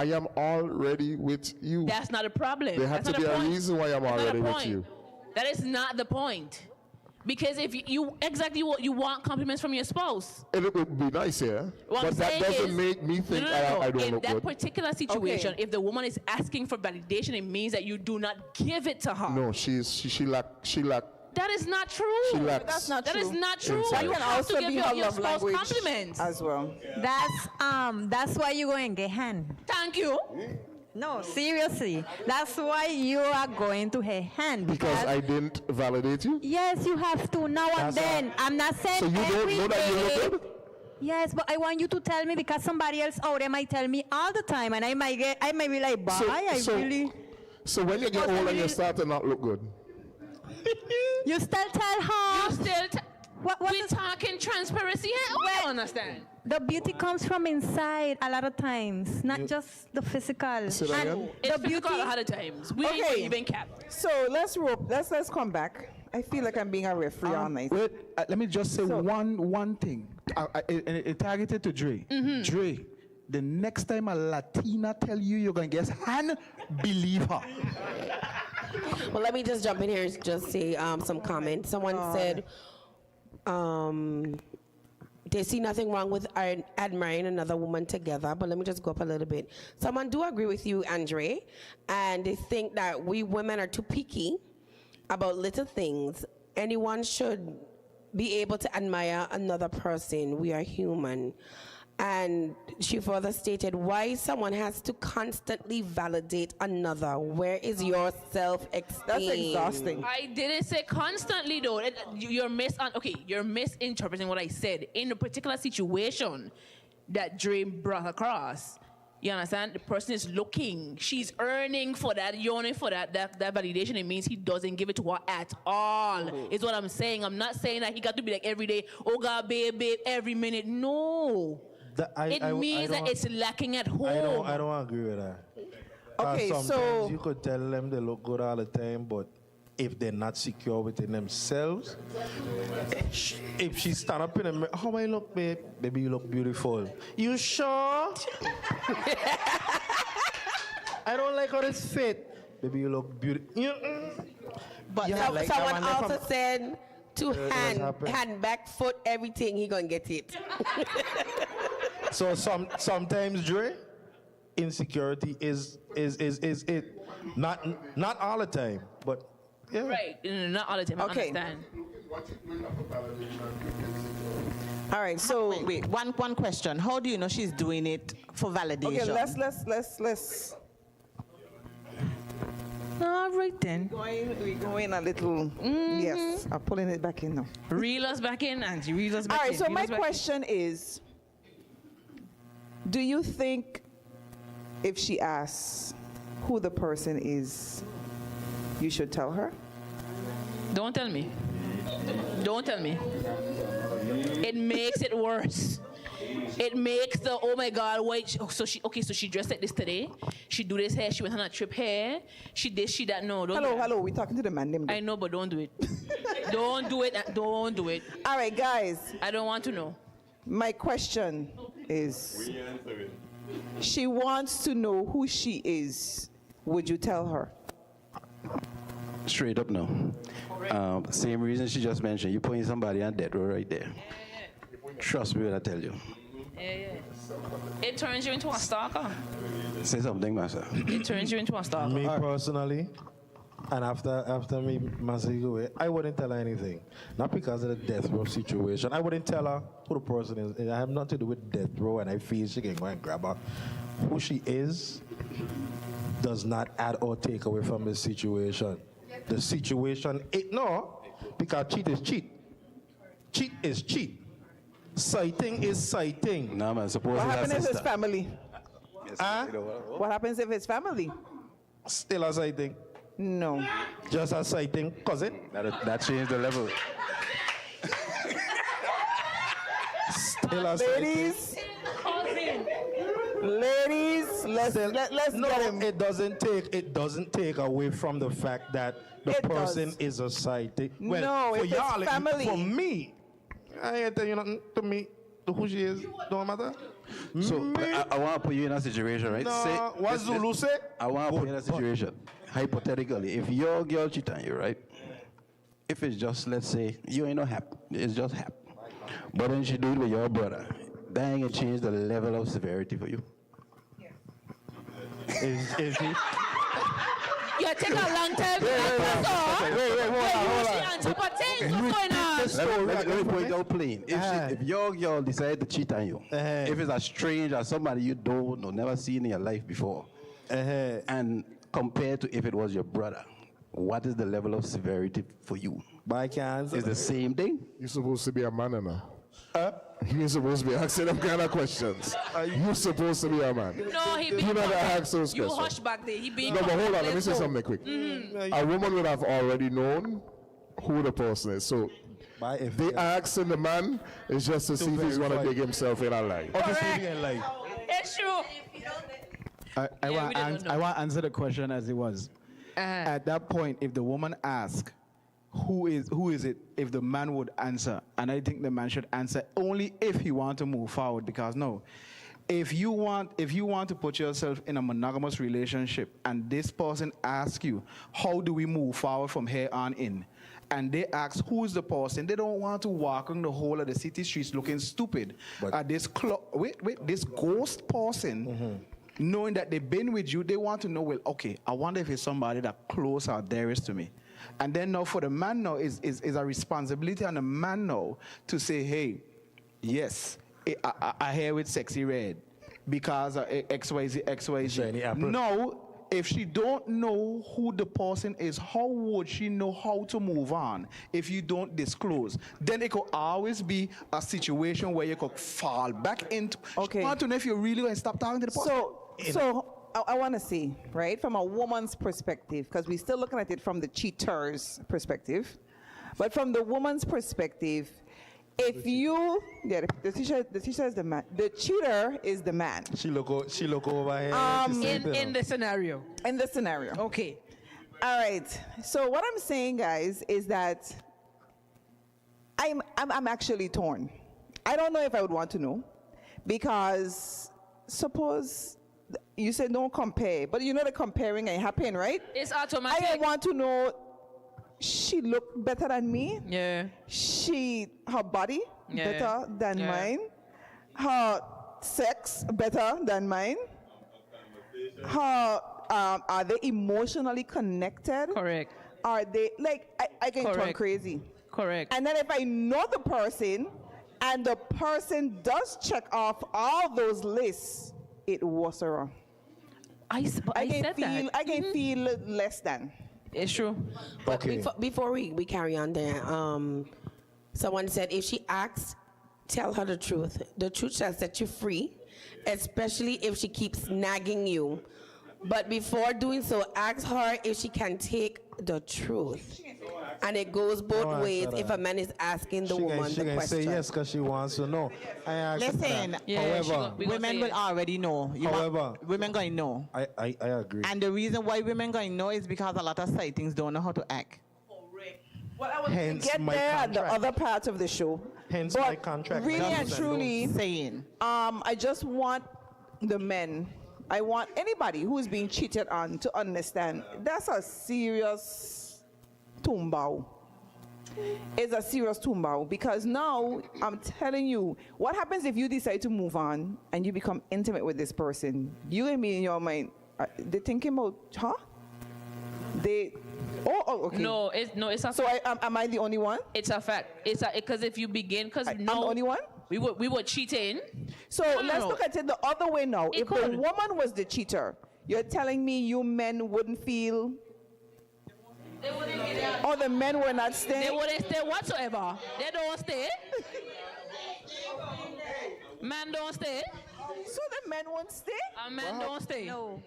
K: I am already with you.
F: That's not a problem.
K: There has
F: That's
K: to
F: not
K: be a
F: point.
K: reason why I'm
F: That's not
K: already
F: a
K: with
F: point.
K: you.
F: That is not the point. Because if you exactly what you want compliments from your spouse.
K: It would be nice, yeah.
F: What I'm
K: But that
F: saying
K: doesn't
F: is-
K: make me think
F: No.
K: I don't
F: In
K: look
F: that
K: good.
F: particular situation, if the woman is asking for validation, it means that you do not give it to her.
K: No, she lack.
F: That is not true.
K: She lacks
A: That's not
F: That
A: true.
F: is not true.
K: Inside.
F: You
A: That can
F: have
A: also
F: to give
A: be
F: your
A: her love
F: spouse
A: language
F: compliments.
A: as well.
M: That's why you go and get hand.
F: Thank you.
M: No, seriously. That's why you are going to her hand.
K: Because I didn't validate you.
M: Yes, you have to now and then. I'm not saying
K: So you don't
M: every
K: know that you
M: day.
K: look good?
M: Yes, but I want you to tell me because somebody else out there might tell me all the time, and I might be like, bye.
K: So when you get older, you start to not look good.
M: You still tell her.
F: You still we talking transparency here? I don't understand.
M: The beauty comes from inside a lot of times, not just the physical.
F: It's physical a lot of times. We ain't even kept.
A: So let's come back. I feel like I'm being a referee all night.
O: Wait, let me just say one thing. It targeted to Dre. Dre, the next time a Latina tell you you're going to get hand, believe her.
J: Well, let me just jump in here and just say some comments. Someone said they see nothing wrong with admiring another woman together, but let me just go up a little bit. Someone do agree with you, Andre, and they think that we women are too picky about little things. Anyone should be able to admire another person. We are human. And she further stated, why someone has to constantly validate another? Where is your self-esteem?
A: That's exhausting.
F: I didn't say constantly though. You're misinterpreting what I said. In a particular situation that Dre brought across, you understand? The person is looking. She's earning for that, yearning for that validation. It means he doesn't give it to her at all, is what I'm saying. I'm not saying that he got to be like every day, oh God, babe, every minute. No. It means that it's lacking at home.
H: I don't agree with that.
A: Okay,
H: sometimes you could tell them they look good all the time, but if they're not secure within themselves, if she stand up in the mirror, how I look, babe? Baby, you look beautiful. You sure? I don't like how this fit. Baby, you look beautiful.
J: But someone also said to hand, back, foot, everything, he gonna get it.
H: So sometimes, Dre, insecurity is it. Not all the time, but yeah.
F: Right, not all the time.
A: Okay.
F: I understand.
A: All right, so
E: wait. One question. How do you know she's doing it for validation?
A: Okay, let's.
M: All right then.
A: We're going a little. Yes, I'm pulling it back in now.
F: Reel us back in, Angie. Reel us back in.
A: All right, so my question is, do you think if she asks who the person is, you should tell her?
F: Don't tell me. Don't tell me. It makes it worse. It makes the, oh my God, wait. So she dressed like this today. She do this hair. She went on a trip here. She this, she that. No, don't.
A: Hello. We're talking to the man.
F: I know, but don't do it. Don't do it. Don't do it.
A: All right, guys.
F: I don't want to know.
A: My question is, she wants to know who she is. Would you tell her?
G: Straight up, no. Same reason she just mentioned. You're putting somebody on death row right there. Trust me when I tell you.
F: Yeah. It turns you into a stalker.
G: Say something, Master.
F: It turns you into a stalker.
H: Me personally, and after me, Master, you go away, I wouldn't tell her anything. Not because of the death row situation. I wouldn't tell her who the person is. I have nothing to do with death row, and I feel she can go and grab her. Who she is does not add or take away from the situation. The situation, because cheat is cheat. Cheat is cheat. Sighting is sighting.
G: No, man, suppose
A: what happens if it's family?
G: Yes,
A: what happens if it's family?
H: Still a sighting.
A: No.
H: Just a sighting cousin.
G: That changed the level.
H: Still a
A: Ladies. Ladies, let's get him.
H: It doesn't take away from the fact that the person is a sighting. Well,
A: no,
H: for
A: if
H: y'all,
A: it's family.
H: For me, I ain't tell you nothing to me. To who she is, don't matter.
G: So I want to put you in a situation, right?
H: No, what Zulu say?
G: I want to put you in a situation. Hypothetically, if your girl cheat on you, right? If it's just, let's say, you ain't no happy, it's just happy. But then she do it with your brother, that ain't gonna change the level of severity for you.
H: Is he?
F: You take a long time.
H: Wait, hold on.
G: Let me put it out plain. If your girl decide to cheat on you, if it's a stranger, somebody you don't know, never seen in your life before, and compared to if it was your brother, what is the level of severity for you?
H: By chance,
G: it's the same thing.
K: You're supposed to be a man now. He ain't supposed to be asking them kind of questions. You're supposed to be a man.
F: No, he
K: You
F: being
K: never
F: quiet.
K: ask those
F: You
K: questions.
F: hush back there. He being
K: No, but
F: quiet.
K: hold on. Let me
F: Let's
K: say
F: go.
K: something quick.
F: Mhm.
K: A woman would have already known who the person is. So they asking the man is just to see if he's going to dig himself in a lie.
F: It's true.
O: I want to answer the question as it was. At that point, if the woman asks, who is it, if the man would answer, and I think the man should answer only if he want to move forward, because no, if you want to put yourself in a monogamous relationship and this person asks you, how do we move forward from here on in? And they ask who's the person, they don't want to walk on the whole of the city streets looking stupid. This ghost person, knowing that they've been with you, they want to know, well, okay, I wonder if it's somebody that close or dearest to me. And then now for the man now is a responsibility on the man now to say, hey, yes, I hear with Sexy Red because of XYZ. No, if she don't know who the person is, how would she know how to move on if you don't disclose? Then it could always be a situation where you could fall back into. Okay. I want to know if you really going to stop talking to the person.
A: So I want to see, right, from a woman's perspective, because we're still looking at it from the cheater's perspective, but from the woman's perspective, if you, the teacher is the man, the cheater is the man.
H: She look over here.
F: In the scenario.
A: In the scenario.
F: Okay.
A: All right. So what I'm saying, guys, is that I'm actually torn. I don't know if I would want to know, because suppose you said don't compare, but you know the comparing ain't happening, right?
F: It's automatic.
A: I want to know, she look better than me.
F: Yeah.
A: Her body better than mine. Her sex better than mine. Are they emotionally connected?
F: Correct.
A: Are they, like, I can turn
F: Correct.
A: crazy.
F: Correct.
A: And then if I know the person and the person does check off all those lists, it was wrong. I can feel less than.
F: It's true.
J: But before we carry on there, someone said if she asks, tell her the truth. The truth shall set you free, especially if she keeps nagging you. But before doing so, ask her if she can take the truth. And it goes both ways if a man is asking the woman the question.
H: She can say yes because she wants to know.
E: Listen,
H: however,
E: women will already know. Women going to know.
H: I agree.
E: And the reason why women going to know is because a lot of sightings don't know how to act.
A: Well, I was
H: Hence
A: get
H: my
A: there at the
H: contract.
A: other part of the show.
H: Hence
A: but
H: my contract.
A: Really and truly,
E: saying,
A: I just want the men. I want anybody who is being cheated on to understand that's a serious tumbao. It's a serious tumbao, because now I'm telling you, what happens if you decide to move on and you become intimate with this person? You and me in your mind, they're thinking about, okay.
F: No, it's a.
A: So am I the only one?
F: It's a fact. Because if you begin, because
A: I'm the only one.
F: We were cheating.
A: So let's look at it the other way now. If the woman was the cheater, you're telling me you men wouldn't feel, or the men were not staying?
F: They wouldn't stay whatsoever. They don't stay. Man don't stay.
A: So the men won't stay?
F: A man don't stay.
A: No.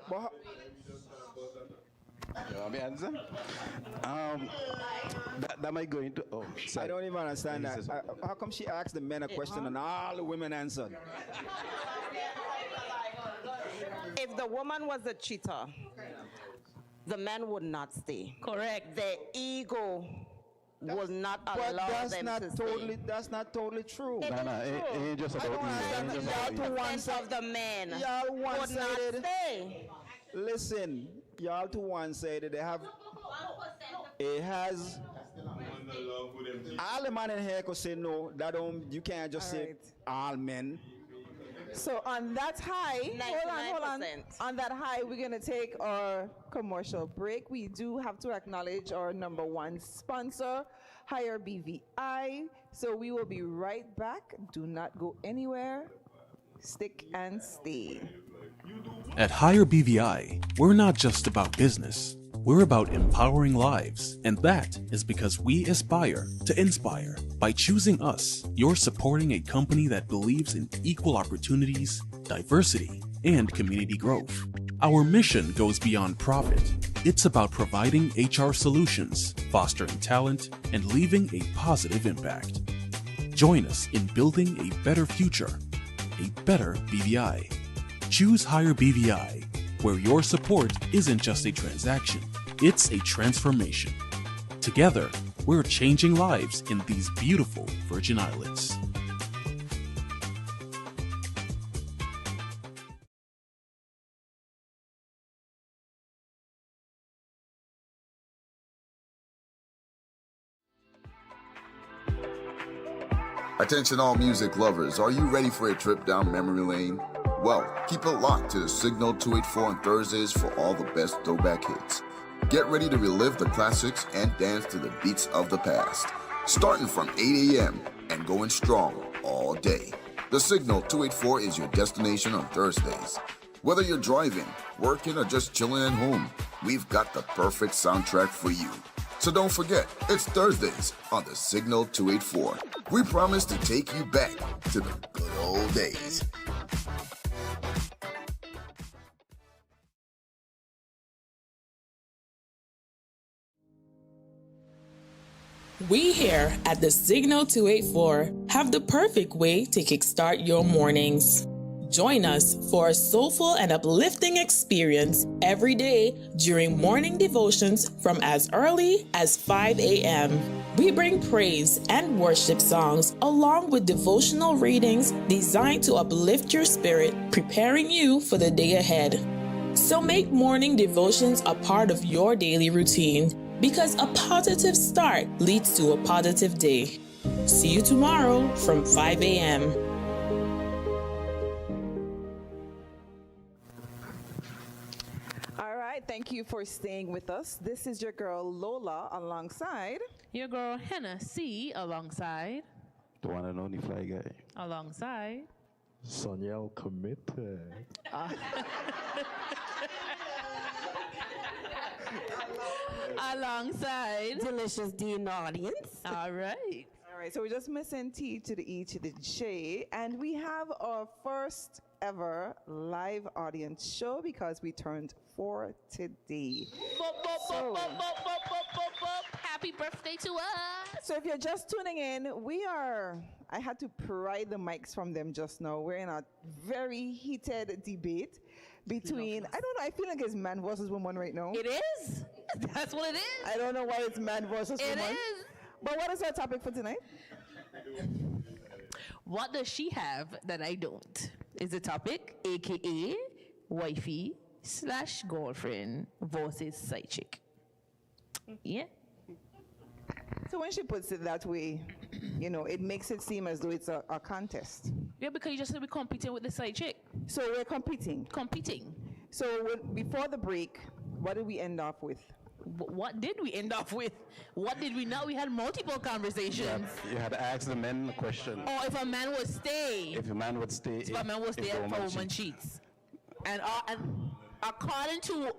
G: You want me to answer? That might go into. Oh, sorry.
I: I don't even understand that. How come she asked the men a question and all the women answered?
E: if the woman was a cheater, the man would not stay.
F: Correct.
E: Their ego will not allow them to stay.
I: That's not totally true.
E: It
G: ain't just about
E: of the men
I: Y'all
E: would not
I: one-sided.
E: stay.
I: Listen, y'all to one-sided. They have. It has. All the man in here could say no. That don't. You can't just say all men.
A: So on that high, hold on. On that high, we're gonna take our commercial break. We do have to acknowledge our number one sponsor, Higher BVI. So we will be right back. Do not go anywhere. Stick and stay.
P: At Higher BVI, we're not just about business. We're about empowering lives, and that is because we aspire to inspire. By choosing us, you're supporting a company that believes in equal opportunities, diversity, and community growth. Our mission goes beyond profit. It's about providing HR solutions, fostering talent, and leaving a positive impact. Join us in building a better future, a better BVI. Choose Higher BVI, where your support isn't just a transaction, it's a transformation. Together, we're changing lives in these beautiful Virgin Islands.
B: Attention all music lovers, are you ready for a trip down memory lane? Well, keep it locked to the Signal 284 on Thursdays for all the best throwback hits. Get ready to relive the classics and dance to the beats of the past. Starting from 8 a.m. and going strong all day. The Signal 284 is your destination on Thursdays. Whether you're driving, working, or just chilling at home, we've got the perfect soundtrack for you. So don't forget, it's Thursdays on the Signal 284. We promise to take you back to the good old days.
Q: We here at the Signal 284 have the perfect way to kickstart your mornings. Join us for a soulful and uplifting experience every day during morning devotions from as early as 5 a.m. We bring praise and worship songs along with devotional readings designed to uplift your spirit, preparing you for the day ahead. So make morning devotions a part of your daily routine, because a positive start leads to a positive day. See you tomorrow from 5 a.m.
A: All right, thank you for staying with us. This is your girl Lola alongside
F: your girl Hennessy alongside
G: The one and only Fly Guy.
F: alongside
H: Soniel committed.
F: alongside
J: Delicious D in the audience.
F: All right.
A: All right, so we're just missing T to the E to the J, and we have our first ever live audience show because we turned 4 today.
F: Happy birthday to us.
A: So if you're just tuning in, I had to pry the mics from them just now. We're in a very heated debate between, I don't know, I feel like it's man versus woman right now.
F: It is. That's what it is.
A: I don't know why it's man versus woman.
F: It is.
A: But what is our topic for tonight?
F: What does she have that I don't? Is the topic, aka wifey / girlfriend versus side chick. Yeah.
A: So when she puts it that way, it makes it seem as though it's a contest.
F: Yeah, because you just said we're competing with the side chick.
A: So we're competing. So before the break, what did we end off with?
F: What did we end off with? What did we know? We had multiple conversations.
G: You had to ask the men a question.
F: Or if a man would stay.
G: If a man would stay.
F: If a man would stay if a woman cheats. And according to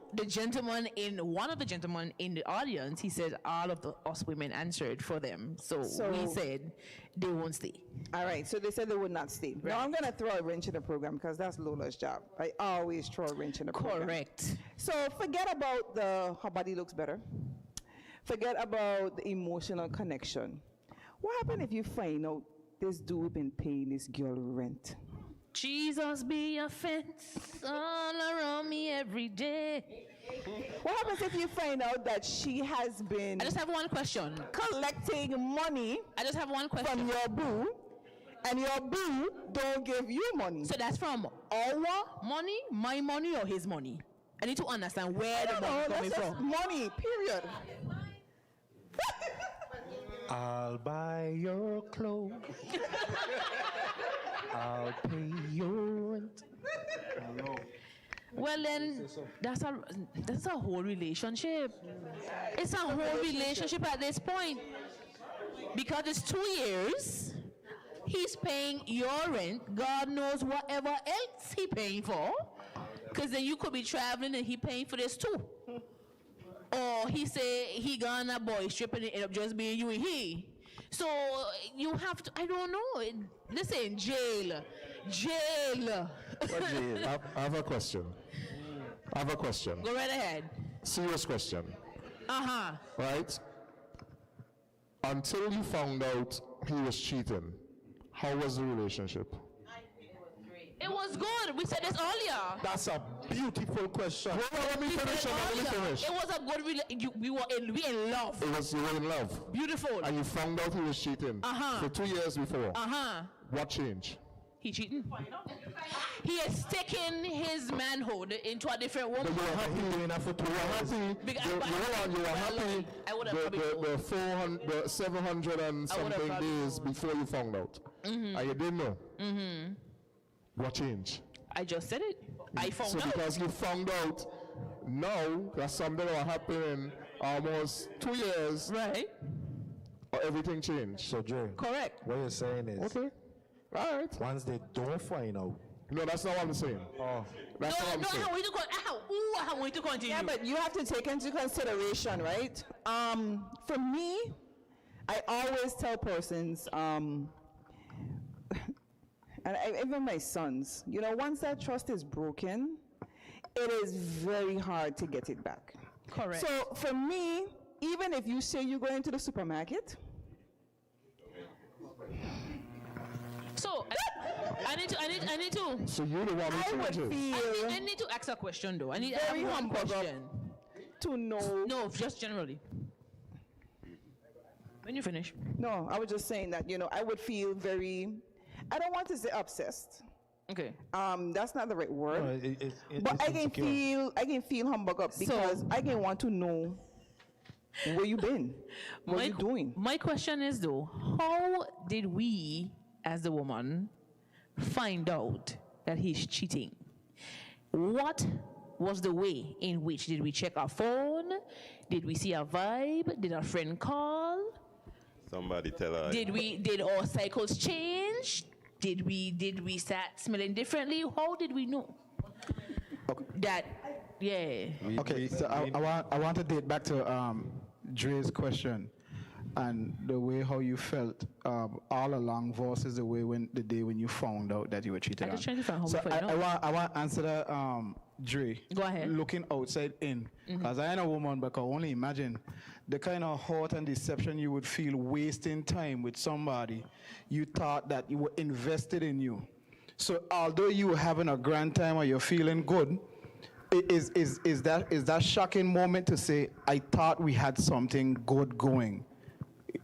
F: one of the gentlemen in the audience, he said all of us women answered for them. So we said they won't stay.
A: All right, so they said they would not stay. Right. Now I'm going to throw a wrench in the program because that's Lola's job. I always throw a wrench in the program.
F: Correct.
A: So forget about her body looks better. Forget about the emotional connection. What happened if you find out this dude been paying this girl rent?
F: Jesus be a fence all around me every day.
A: What happens if you find out that she has been...
F: I just have one question.
A: ...collecting money...
F: I just have one question.
A: ...from your boo, and your boo don't give you money?
F: So that's from our money, my money, or his money? I need to understand where the money is coming from.
A: Money, period.
H: I'll buy your clothes. I'll pay your rent.
F: Well then, that's a whole relationship. It's a whole relationship at this point. Because it's 2 years, he's paying your rent, God knows whatever else he paying for. Because then you could be traveling and he paying for this too. Or he say he gonna boy strip and it end up just being you and he. So you have to, I don't know. Listen, jail.
K: I have a question.
F: Go right ahead.
K: Serious question.
F: Uh-huh.
K: Right? Until you found out he was cheating, how was the relationship?
F: It was good. We said this earlier.
H: That's a beautiful question.
K: Let me finish.
F: It was a good we were in love.
K: You were in love.
F: Beautiful.
K: And you found out he was cheating for 2 years before. What changed?
F: He cheating. He is taking his manhood into a different woman.
K: But you were happy. You were happy.
F: I would have
K: the 700 and something days before you found out.
F: Mm-hmm.
K: And you didn't know.
F: Mm-hmm.
K: What changed?
F: I just said it. I found out.
K: So because you found out now that something will happen in almost 2 years.
F: Right.
K: Everything changed.
H: So, Jay.
F: Correct.
H: What you're saying is.
K: Okay. All right.
H: Once they don't find out.
K: No, that's not what I'm saying.
H: Oh.
K: That's not what I'm saying.
F: I want to continue.
A: Yeah, but you have to take into consideration, right? For me, I always tell persons, and even my sons, once that trust is broken, it is very hard to get it back.
F: Correct.
A: So for me, even if you say you're going to the supermarket,
F: so I need to.
K: So you're the one who changes.
F: I need to ask a question though. I need
A: very
F: one question
A: to know.
F: No, just generally. When you finish.
A: No, I was just saying that I would feel very. I don't want to say obsessed.
F: Okay.
A: That's not the right word.
H: No,
A: but I can feel humbled up because I can want to know where you been, what you doing.
F: My question is though, how did we, as the woman, find out that he's cheating? What was the way in which did we check our phone? Did we see a vibe? Did a friend call?
L: Somebody tell her.
F: Did our cycles change? Did we start smelling differently? How did we know that? Yeah.
O: Okay, so I want to date back to Dre's question and the way how you felt all along versus the day when you found out that you were cheated on.
F: I just trying to find out
O: So I want to answer that, Dre.
F: Go ahead.
O: Looking outside in, because I ain't a woman, but I can only imagine the kind of hurt and deception you would feel wasting time with somebody you thought that you were invested in you. So although you were having a grand time or you're feeling good, is that shocking moment to say, I thought we had something good going.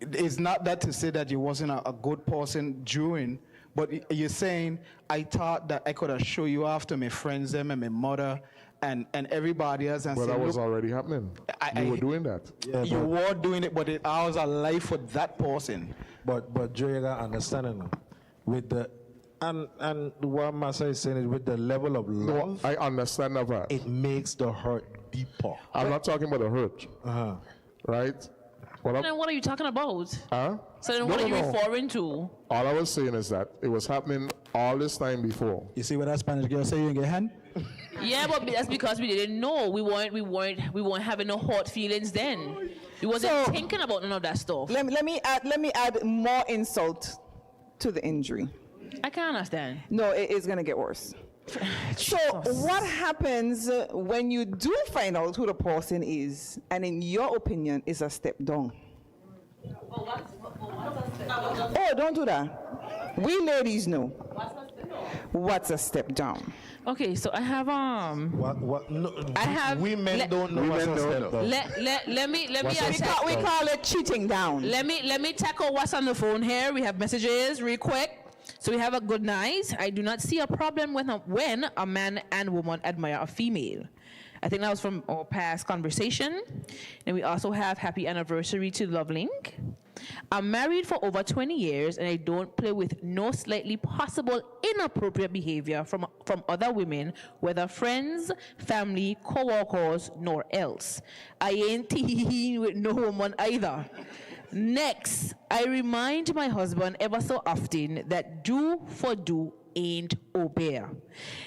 O: It's not that to say that you wasn't a good person during, but you're saying, I thought that I could have shown you after my friends them and my mother and everybody else. And
K: Well,
O: say,
K: that was
O: look,
K: already happening. You were doing that.
H: Yeah,
O: you were doing it, but it was a life for that person.
H: But Joe, you gotta understand it, with the and what Massa is saying is with the level of love.
K: No, I understand that.
H: It makes the hurt deeper.
K: I'm not talking about the hurt. Right?
F: Then what are you talking about?
K: Huh?
F: So then what are you referring to?
K: All I was saying is that it was happening all this time before.
O: You see what that Spanish girl say you get hand?
F: Yeah, but that's because we didn't know. We weren't having no hot feelings then. We wasn't thinking about none of that stuff.
A: Let me add more insult to the injury.
F: I can't understand.
A: No, it is gonna get worse. So what happens when you do find out who the person is, and in your opinion is a step down? Oh, don't do that. We ladies know. What's a step down?
F: Okay, so I have
H: What? No,
F: I have.
H: Women don't know what's a step down.
F: Let me
A: we call it cheating down.
F: Let me tackle what's on the phone here. We have messages real quick. So we have a good night. I do not see a problem when a man and woman admire a female. I think that was from our past conversation. And we also have happy anniversary to Lovelink. I'm married for over 20 years and I don't play with no slightly possible inappropriate behavior from other women, whether friends, family, co-workers, nor else. I ain't teeing with no woman either. Next, I remind my husband ever so often that do for do ain't obey.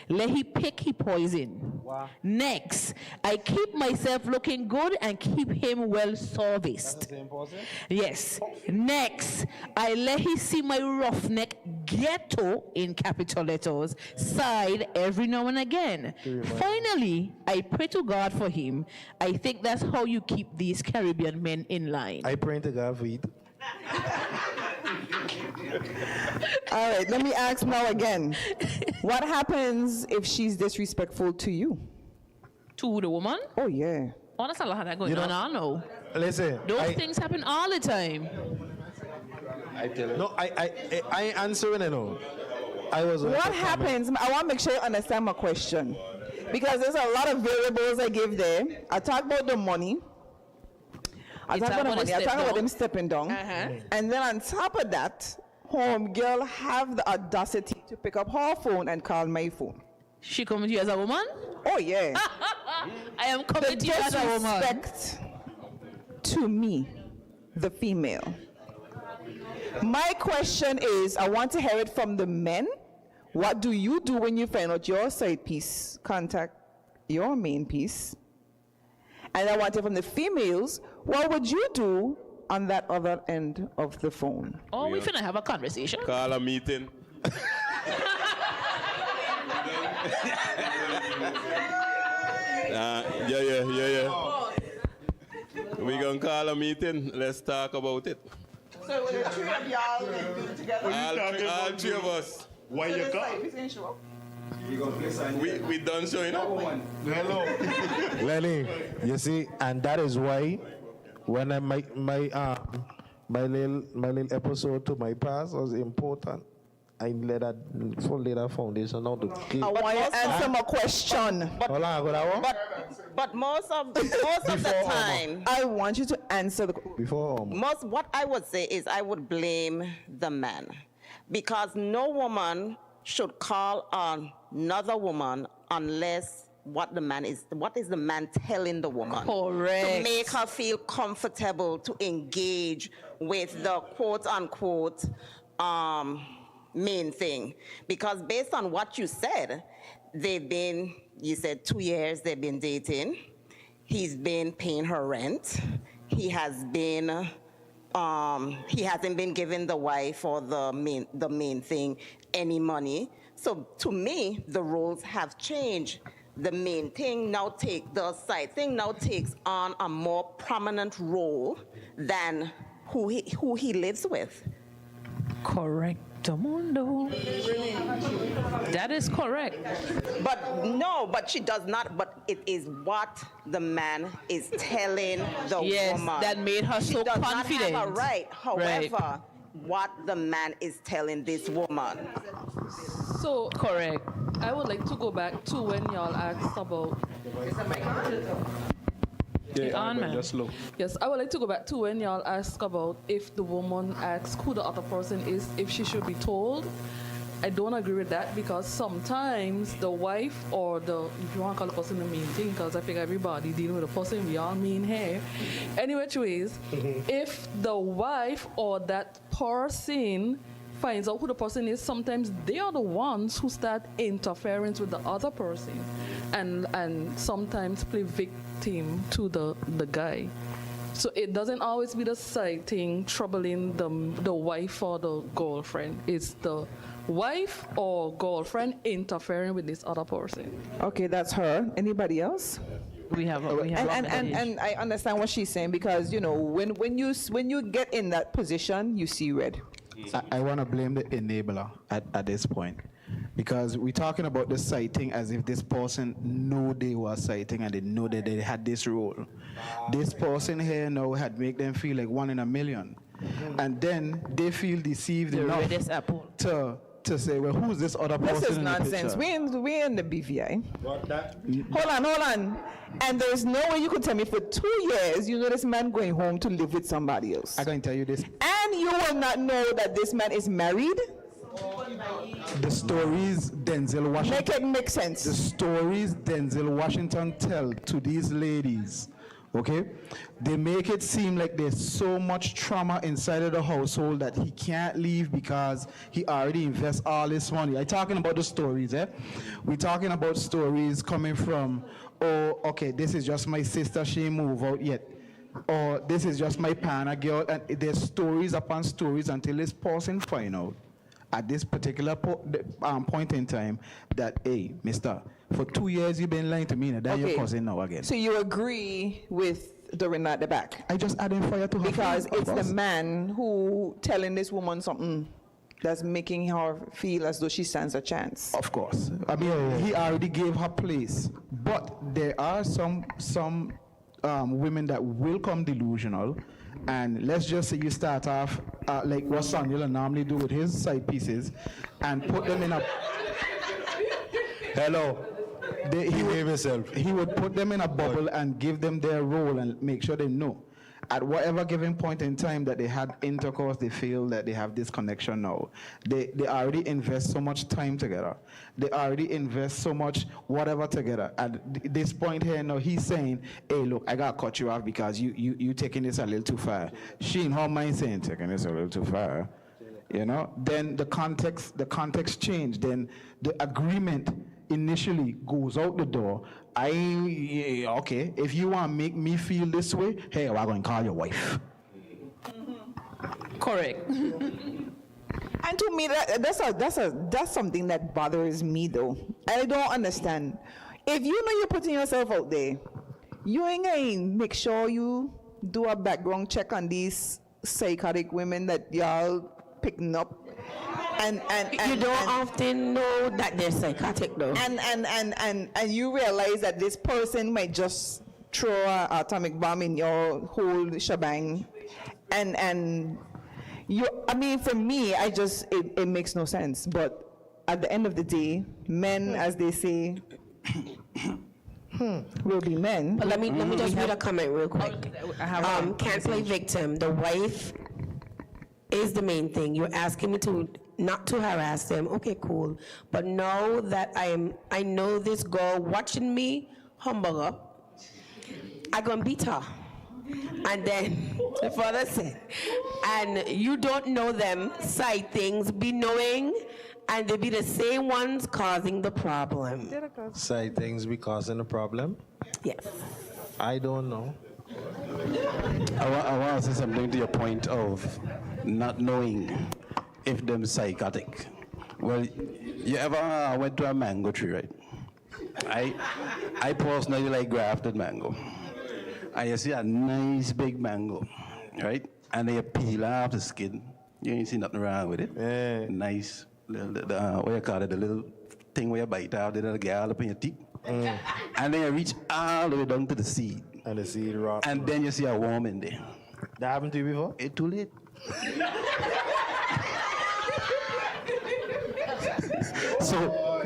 F: Let he pick he poison. Wow. Next, I keep myself looking good and keep him well serviced. Yes. Next, I let he see my roughneck ghetto in capital letters side every now and again. Finally, I pray to God for him. I think that's how you keep these Caribbean men in line.
H: I pray to God for it.
A: All right, let me ask now again. What happens if she's disrespectful to you?
F: To the woman?
A: Oh, yeah.
F: Oh, that's a lot of that going on. I know.
H: Listen.
F: Those things happen all the time.
H: I tell you. No, I ain't answering it, no.
A: What happens? I want to make sure you understand my question. Because there's a lot of variables I give there. I talk about the money. I talk about them stepping down. And then on top of that, home girl have the audacity to pick up her phone and call my phone.
F: She coming to you as a woman?
A: Oh, yeah.
F: I am coming to you as a woman.
A: Disrespect to me, the female. My question is, I want to hear it from the men. What do you do when you find out your side piece contact your main piece? And I want it from the females. What would you do on that other end of the phone?
F: Oh, we finna have a conversation.
L: Call a meeting. Yeah. We gonna call a meeting. Let's talk about it.
A: So the three of y'all do it together?
L: All three of us.
H: Why you come?
L: We done showing up.
H: Hello. Lenny, you see, and that is why when I my little episode to my past was important. I lay that foundation out to keep.
A: I want you to answer my question.
E: But most of the time,
A: I want you to answer the
E: what I would say is I would blame the man, because no woman should call another woman unless what is the man telling the woman?
F: Correct.
E: To make her feel comfortable to engage with the quote unquote main thing. Because based on what you said, you said 2 years they've been dating. He's been paying her rent. He hasn't been giving the wife or the main thing any money. So to me, the roles have changed. The main thing the side thing now takes on a more prominent role than who he lives with.
F: Correct. Mundo. That is correct.
E: But she does not. But it is what the man is telling the woman.
F: That made her so confident.
E: She does not have a right. However, what the man is telling this woman.
R: So
F: correct.
R: I would like to go back to when y'all asked about. Yes, I would like to go back to when y'all asked about if the woman asks who the other person is, if she should be told. I don't agree with that, because sometimes the wife or if you want to call the person the main thing, because I think everybody dealing with a person, we all mean here. Any which ways, if the wife or that person finds out who the person is, sometimes they are the ones who start interfering with the other person and sometimes play victim to the guy. So it doesn't always be the side thing troubling the wife or the girlfriend. It's the wife or girlfriend interfering with this other person.
A: Okay, that's her. Anybody else?
F: We have
A: and I understand what she's saying, because when you get in that position, you see red.
O: I want to blame the enabler at this point, because we're talking about the sighting as if this person knew they were sighting and they know that they had this role. This person here now had made them feel like 1 in a million, and then they feel deceived enough to say, well, who's this other person?
A: This is
O: in
A: nonsense. We're in the BVI. Hold on. And there's no way you could tell me for 2 years you know this man going home to live with somebody else.
O: I can tell you this.
A: And you will not know that this man is married?
O: The stories Denzel Washington...
A: Make it make sense.
O: The stories Denzel Washington tell to these ladies okay? They make it seem like there's so much trauma inside of the household that he can't leave because he already invests all this money. I'm talking about the stories, eh? We're talking about stories coming from, oh, okay, this is just my sister, she ain't moved out yet. Or this is just my partner girl, and there's stories upon stories until this person find out at this particular point in time that, hey, mister, for 2 years you've been lying to me, and then your cousin now again.
A: So you agree with Doreen at the back?
O: I just adding fire to her.
A: Because it's the man who telling this woman something that's making her feel as though she stands a chance.
O: Of course. I mean, he already gave her place. But there are some women that will come delusional. And let's just say you start off like what Sonia normally do with his side pieces and put them in a... Hello. He would put them in a bubble and give them their role and make sure they know. At whatever given point in time that they had intercourse, they feel that they have this connection now. They already invest so much time together. They already invest so much whatever together. At this point here now, he's saying, hey, look, I got to cut you off because you taking this a little too far. She in her mind saying, taking this a little too far. You know, then the context changed. Then the agreement initially goes out the door. Okay, if you want to make me feel this way, hey, we're going to call your wife.
F: Correct.
A: And to me, that's something that bothers me, though. I don't understand. If you know you're putting yourself out there, you ain't going to make sure you do a background check on these psychotic women that y'all picking up. And
J: you don't often know that they're psychotic, though.
A: And you realize that this person might just throw an atomic bomb in your whole shebang. And you, I mean, for me, it makes no sense. But at the end of the day, men, as they say, will be men.
J: But let me just read a comment real quick. Can't play victim. The wife is the main thing. You're asking me to not to harass them. Okay, cool. But know that I know this girl watching me humble up. I gonna beat her. And then the father said, and you don't know them side things, be knowing, and they be the same ones causing the problem.
H: Side things be causing the problem?
J: Yes.
H: I don't know.
G: I want to say something to your point of not knowing if them psychotic. Well, you ever went to a mango tree, right? I personally like grafted mango. And you see a nice big mango, right? And they peel off the skin. You ain't see nothing wrong with it. Yeah. Nice, what you call it, the little thing where you bite out, the little gall up in your teeth. And then you reach all the way down to the seed.
H: And the seed rot.
G: And then you see a worm in there.
H: That happened to you before?
G: It's too late. So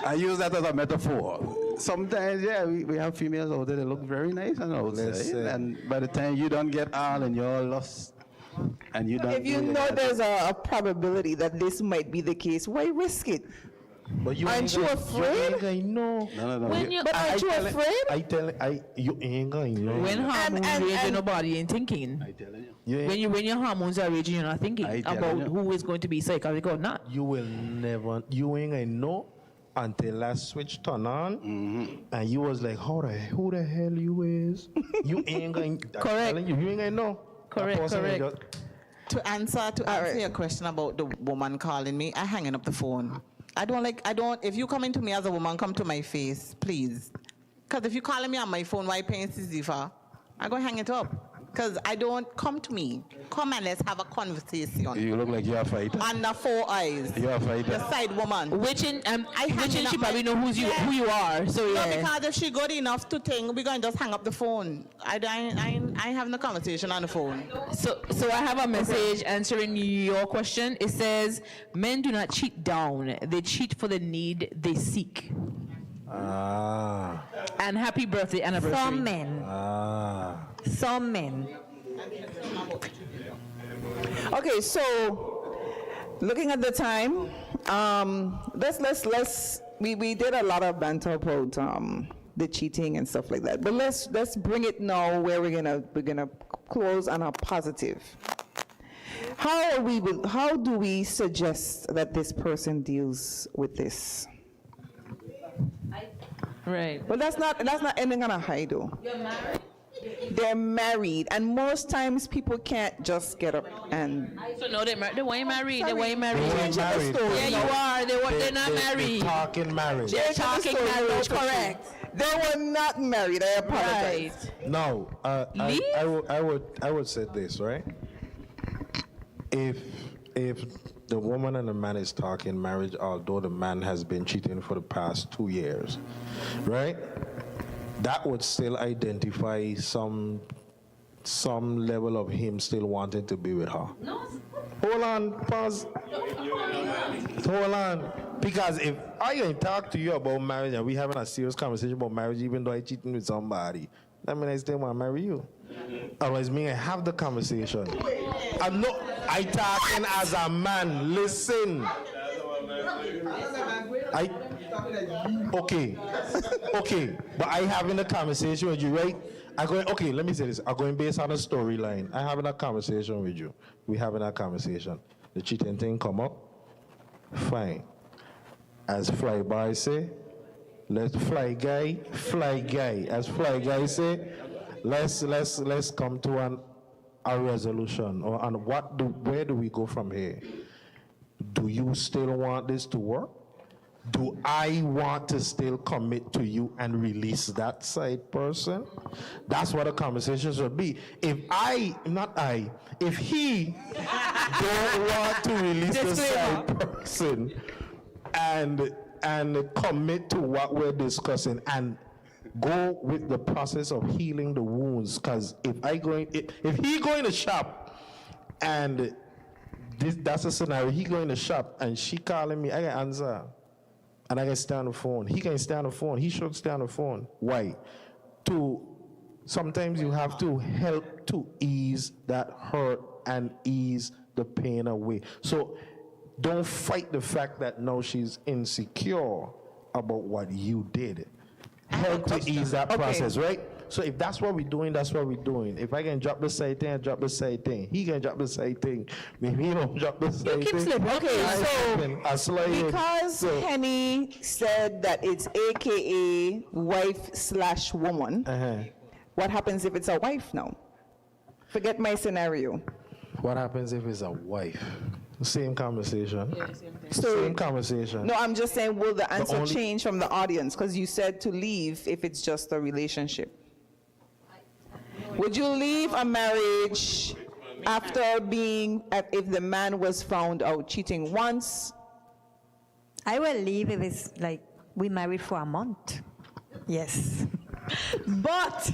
G: I use that as a metaphor. Sometimes, yeah, we have females out there that look very nice and outside, and by the time you don't get all and you're lost, and you don't.
A: If you know there's a probability that this might be the case, why risk it?
H: But you
A: aren't you afraid?
H: No.
A: But aren't you afraid?
H: You ain't going to know.
F: When hormones raging, nobody ain't thinking.
H: I telling you.
F: When your hormones are raging, you're not thinking about who is going to be psychotic or not.
H: You will never. You ain't going to know until that switch turn on, and you was like, who the hell you is? You ain't going.
F: Correct.
H: You ain't going to know.
F: Correct.
E: To answer your question about the woman calling me, I hanging up the phone. I don't, if you come into me as a woman, come to my face, please. Because if you calling me on my phone, why paying Zifa? I'm going to hang it up. Because I don't, come to me. Come and let's have a conversation.
G: You look like you're a fighter.
E: Under 4 eyes.
G: You're a fighter.
E: The side woman.
F: Which she probably know who you are. So yeah.
E: No, because if she good enough to think, we're going to just hang up the phone. I have no conversation on the phone.
F: So I have a message answering your question. It says, men do not cheat down. They cheat for the need they seek. And happy birthday anniversary.
M: Some men. Some men.
A: Okay, so looking at the time, we did a lot of banter about the cheating and stuff like that. But let's bring it now where we're gonna close on a positive. How do we suggest that this person deals with this?
F: Right.
A: But that's not ending on a high though.
F: You're married?
A: They're married, and most times people can't just get up and.
F: So no, they weren't married. They weren't married.
A: Yeah,
F: you are. They're not married.
H: They're talking marriage.
F: They're talking marriage. Correct.
A: They were not married. I apologize.
F: Right.
H: No, I would say this, right? If the woman and the man is talking marriage, although the man has been cheating for the past 2 years, right? That would still identify some level of him still wanting to be with her.
F: No.
H: Hold on, pause. Hold on. Because if I can talk to you about marriage and we having a serious conversation about marriage, even though I cheating with somebody, that means I still want to marry you. Otherwise, me I have the conversation. I talking as a man. Listen. Okay, but I having a conversation with you, right? Okay, let me say this. I'm going based on a storyline. I having a conversation with you. We having a conversation. The cheating thing come up. Fine. As Flyboy say, let's fly guy. As Fly Guy say, let's come to a resolution. Or and where do we go from here? Do you still want this to work? Do I want to still commit to you and release that side person? That's what the conversation should be. If he don't want to release the side person and commit to what we're discussing and go with the process of healing the wounds, because if he going to shop and that's a scenario, he going to shop and she calling me, I can answer. And I can stay on the phone. He can stay on the phone. He should stay on the phone. Why? Sometimes you have to help to ease that hurt and ease the pain away. So don't fight the fact that now she's insecure about what you did. Help to ease that process, right? So if that's what we're doing, that's what we're doing. If I can drop the side thing, I drop the side thing. He can drop the side thing. Maybe he don't drop the side thing.
A: You keep slipping. Okay, so because Henny said that it's AKA wife/woman, what happens if it's a wife now? Forget my scenario.
H: What happens if it's a wife? Same conversation.
F: Yeah, same thing.
H: Same conversation.
A: No, I'm just saying, will the answer change from the audience? Because you said to leave if it's just a relationship. Would you leave a marriage after if the man was found out cheating once?
M: I will leave if it's like we married for a month. Yes. But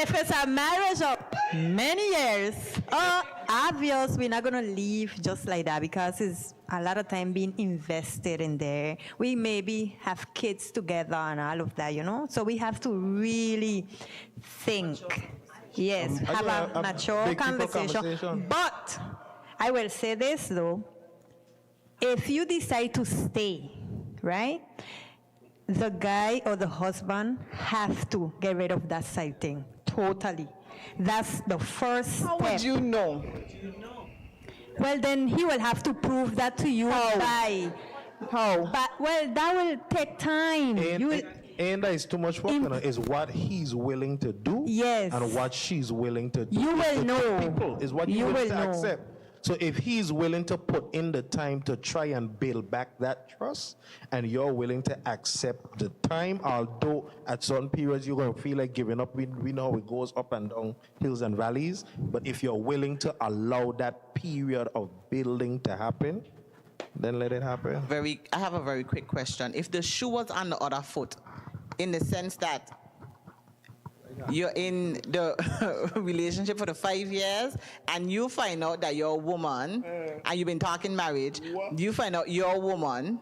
M: if it's a marriage of many years, obvious we're not going to leave just like that, because it's a lot of time being invested in there. We maybe have kids together and all of that, So we have to really think. Yes, have a mature conversation. But I will say this though, if you decide to stay, right? The guy or the husband have to get rid of that side thing, totally. That's the first step.
A: How would you know?
M: Well, then he will have to prove that to you by.
A: How?
M: But, well, that will take time.
H: And that is too much work. Is what he's willing to do.
M: Yes.
H: And what she's willing to do.
M: You will know.
H: People is what you will accept. So if he's willing to put in the time to try and build back that trust, and you're willing to accept the time, although at certain periods you're going to feel like giving up, we know it goes up and down, hills and valleys, but if you're willing to allow that period of building to happen, then let it happen.
E: I have a very quick question. If the shoe was on the other foot, in the sense that you're in the relationship for the 5 years and you find out that you're a woman and you've been talking marriage, you find out you're a woman,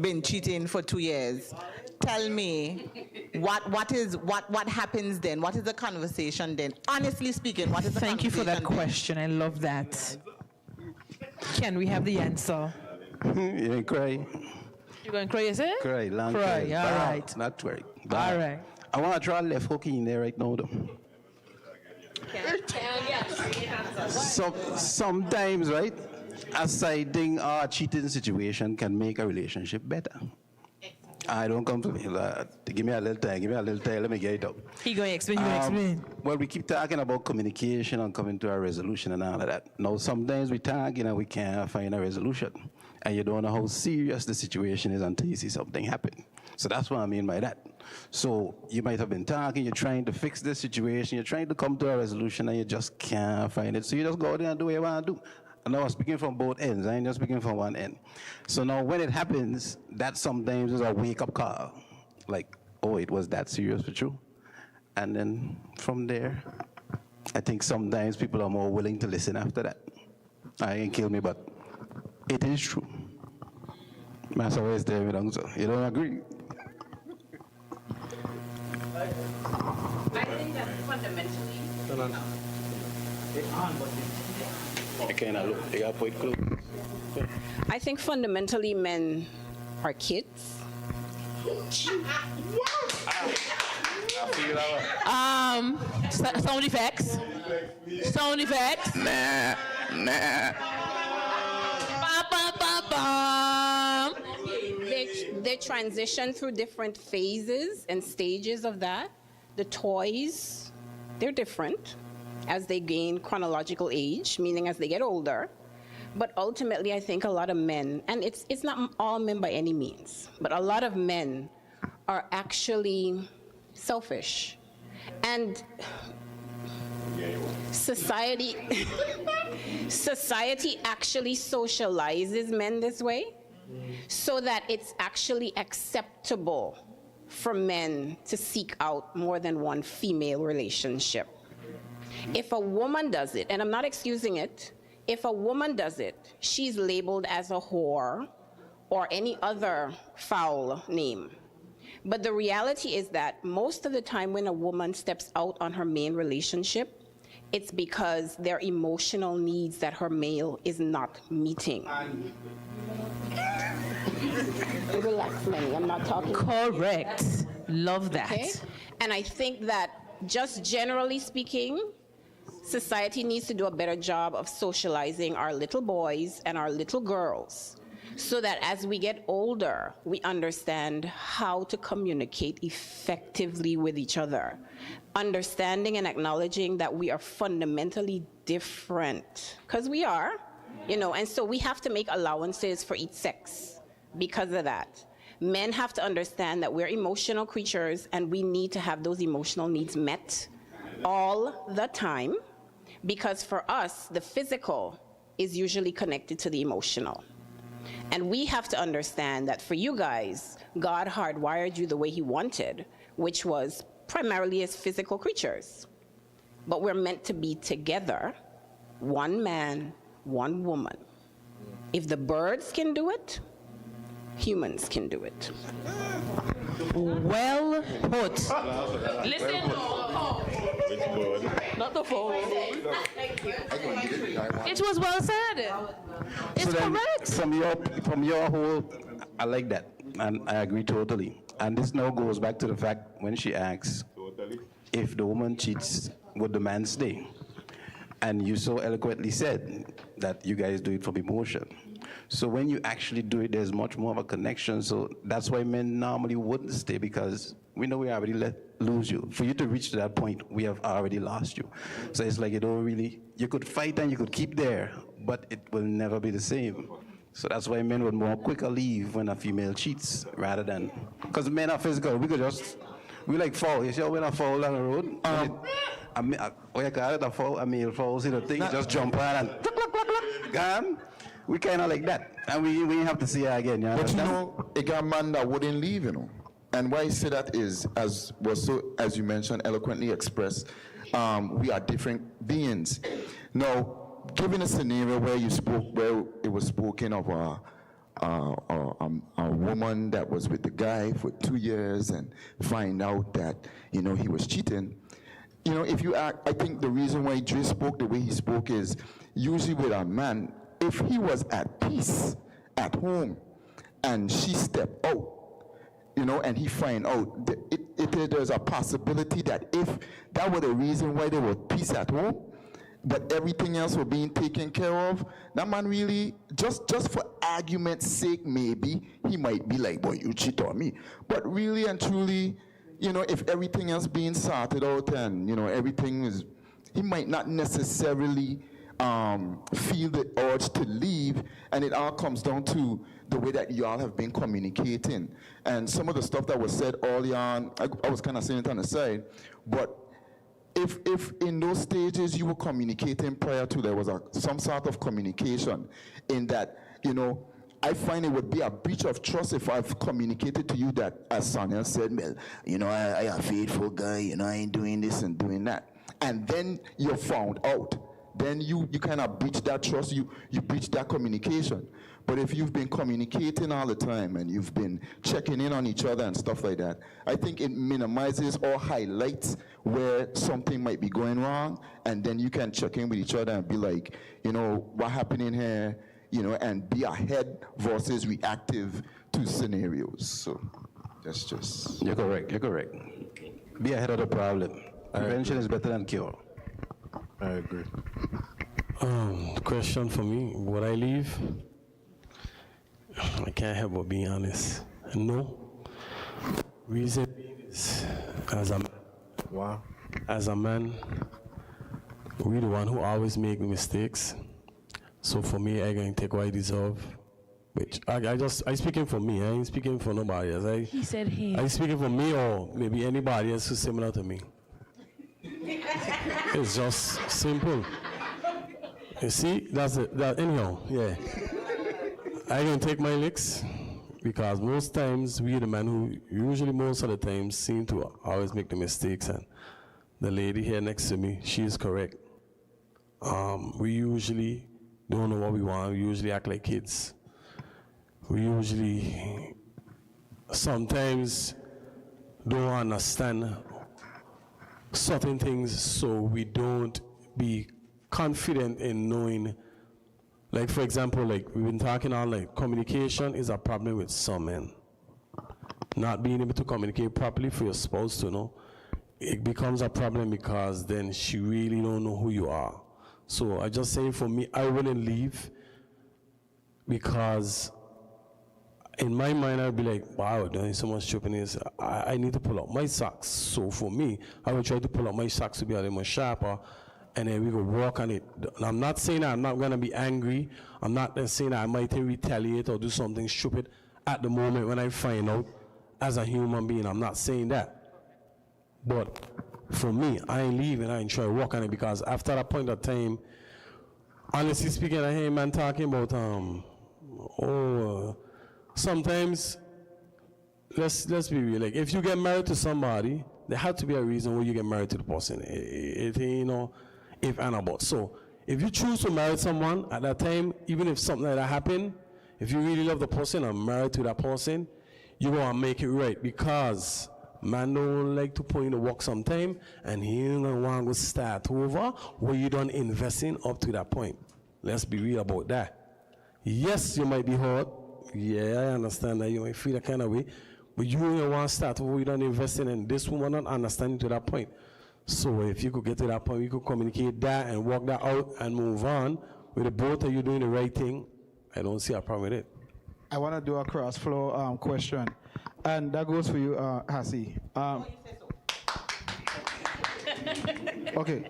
E: been cheating for 2 years. Tell me, what happens then? What is the conversation then? Honestly speaking, what is the
F: Thank you for that
E: conversation
F: question. I love that. Can we have the answer?
G: You ain't cry.
F: You going crazy?
G: Cry, long
F: Cry,
G: cry.
F: all
G: Bad,
F: right.
G: Not cry.
F: All
G: Bad.
F: right.
G: I want to try left hook in there right now, though. Sometimes, right, a siding or a cheating situation can make a relationship better. I don't come to me. Give me a little time. Let me get it up.
F: He going to explain.
G: Well, we keep talking about communication and coming to a resolution and all of that. Now, sometimes we talking and we can't find a resolution. And you don't know how serious the situation is until you see something happen. So that's what I mean by that. So you might have been talking, you're trying to fix this situation, you're trying to come to a resolution, and you just can't find it. So you just go out there and do what you want to do. And I'm speaking from both ends, I ain't just speaking from one end. So now when it happens, that sometimes is a wake-up call. Like, oh, it was that serious for you? And then from there, I think sometimes people are more willing to listen after that. I ain't kill me, but it is true. That's always there, so you don't agree?
J: I think that fundamentally.
G: I can't look. They got point close.
J: I think fundamentally men are kids.
F: Sound effects. Sound effects.
G: Nah.
J: They transition through different phases and stages of that. The toys, they're different as they gain chronological age, meaning as they get older. But ultimately, I think a lot of men, and it's not all men by any means, but a lot of men are actually selfish. And society actually socializes men this way so that it's actually acceptable for men to seek out more than one female relationship. If a woman does it, and I'm not excusing it, if a woman does it, she's labeled as a whore or any other foul name. But the reality is that most of the time when a woman steps out on her main relationship, it's because there are emotional needs that her male is not meeting. Relax, Lenny, I'm not talking.
F: Correct. Love that.
J: Okay? And I think that just generally speaking, society needs to do a better job of socializing our little boys and our little girls so that as we get older, we understand how to communicate effectively with each other. Understanding and acknowledging that we are fundamentally different, because we are, and so we have to make allowances for each sex because of that. Men have to understand that we're emotional creatures and we need to have those emotional needs met all the time, because for us, the physical is usually connected to the emotional. And we have to understand that for you guys, God hardwired you the way he wanted, which was primarily as physical creatures. But we're meant to be together, one man, one woman. If the birds can do it, humans can do it.
F: Well put. Listen. Not the phone. It was well said. It's correct.
G: From your whole, I like that, and I agree totally. And this now goes back to the fact when she asks, if the woman cheats, would the man stay? And you so eloquently said that you guys do it from emotion. So when you actually do it, there's much more of a connection. So that's why men normally wouldn't stay, because we know we already lose you. For you to reach to that point, we have already lost you. So it's like you could fight and you could keep there, but it will never be the same. So that's why men would more quicker leave when a female cheats rather than, because men are physical. We like fall. You see how when I fall on the road? A male falls in a thing, just jump on and gone. We kind of like that. And we have to see her again. You
B: But a guy man that wouldn't leave, And why I say that is, as you mentioned, eloquently expressed, we are different beings. Now, given a scenario where it was spoken of a woman that was with the guy for 2 years and find out that, he was cheating. If you act, I think the reason why Dre spoke the way he spoke is usually with a man, if he was at peace at home
S: and she step out, you know, and he find out there's a possibility that if that were the reason why there was peace at home, but everything else were being taken care of, that man really, just for argument's sake, maybe he might be like, boy, you cheat on me. But really and truly, you know, if everything else being sorted out and, you know, everything is, he might not necessarily feel the urge to leave, and it all comes down to the way that y'all have been communicating. And some of the stuff that was said early on, I was kind of saying it on the side, but if in those stages you were communicating prior to, there was some sort of communication in that, you know, I find it would be a breach of trust if I've communicated to you that, as Sonia said, well, you know, I am a faithful guy, you know, I ain't doing this and doing that. And then you're found out. Then you kind of breach that trust, you breach that communication. But if you've been communicating all the time and you've been checking in on each other and stuff like that, I think it minimizes or highlights where something might be going wrong, and then you can check in with each other and be like, you know, what happened in here, you know, and be ahead versus reactive to scenarios. So that's just...
G: You're correct, you're correct. Be ahead of the problem. Prevention is better than cure.
O: I agree.
N: Question for me, would I leave? I can't help but being honest. No. Reason is, as a man,
O: wow.
N: As a man, we the one who always make mistakes. So for me, I going to take what I deserve. Which I speaking for me. I ain't speaking for nobody else.
F: He said he.
N: I speaking for me or maybe anybody else who's similar to me. It's just simple. You see, that's it. Anyhow, yeah. I can take my licks because most times we the man who usually most of the time seem to always make the mistakes, and the lady here next to me, she is correct. We usually don't know what we want. We usually act like kids. We usually sometimes don't understand certain things, so we don't be confident in knowing. Like, for example, like we've been talking on, like communication is a problem with some men. Not being able to communicate properly for your spouse to know, it becomes a problem because then she really don't know who you are. So I just say for me, I wouldn't leave because in my mind I'd be like, wow, there's so much stupidness. I need to pull out my socks. So for me, I would try to pull out my socks to be a little more sharper, and then we could work on it. I'm not saying that I'm not going to be angry. I'm not saying that I might retaliate or do something stupid at the moment when I find out as a human being. I'm not saying that. But for me, I ain't leaving. I ain't trying to work on it because after that point of time, honestly speaking, I hear a man talking about, sometimes, let's be real. Like, if you get married to somebody, there has to be a reason why you get married to the person. It ain't, you know, if and about. So if you choose to marry someone at that time, even if something like that happened, if you really love the person or married to that person, you're going to make it right, because man don't like to put in the work sometime, and he ain't going to want to start over where you done investing up to that point. Let's be real about that. Yes, you might be hurt. Yeah, I understand that you might feel that kind of way, but you don't want to start over, you don't invest in this woman not understanding to that point. So if you could get to that point, you could communicate that and work that out and move on with the both of you doing the right thing. I don't see a problem with it.
O: I want to do a cross flow question, and that goes for you, Hassie. Okay,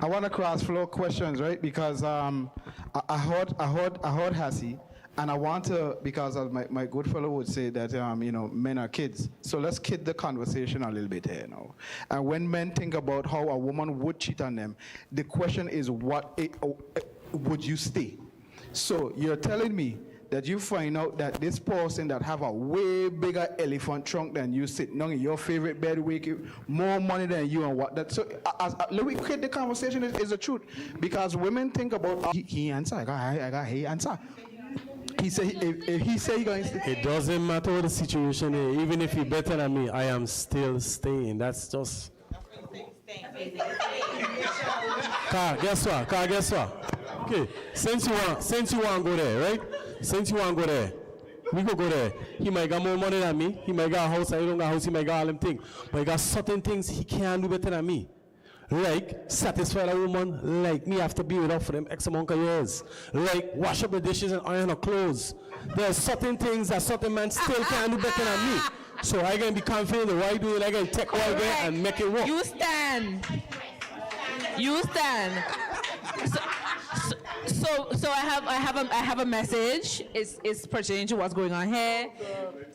O: I want to cross flow questions, right? Because I heard Hassie. And I want to, because as my good fellow would say that, you know, men are kids. So let's kid the conversation a little bit here now. And when men think about how a woman would cheat on them, the question is, would you stay? So you're telling me that you find out that this person that have a way bigger elephant trunk than you, sitting on in your favorite bed, more money than you, and what that. So let me kid the conversation is the truth. Because women think about, he answer, I got he answer. He said, if he say he going to...
N: It doesn't matter what the situation is. Even if you're better than me, I am still staying. That's just... Guess what? Okay, since you want to go there, right? Since you want to go there, We could go there. He might got more money than me. He might got a house, I don't got a house, he might got all them things. But he got certain things he can't do better than me. Like satisfy a woman like me after being with her for them X amount of years. Like wash up the dishes and iron her clothes. There are certain things that certain men still can't do better than me. So I can be confident that what I do, I can take what I get and make it work.
F: You stand. You stand. So I have a message. It's pertaining to what's going on here,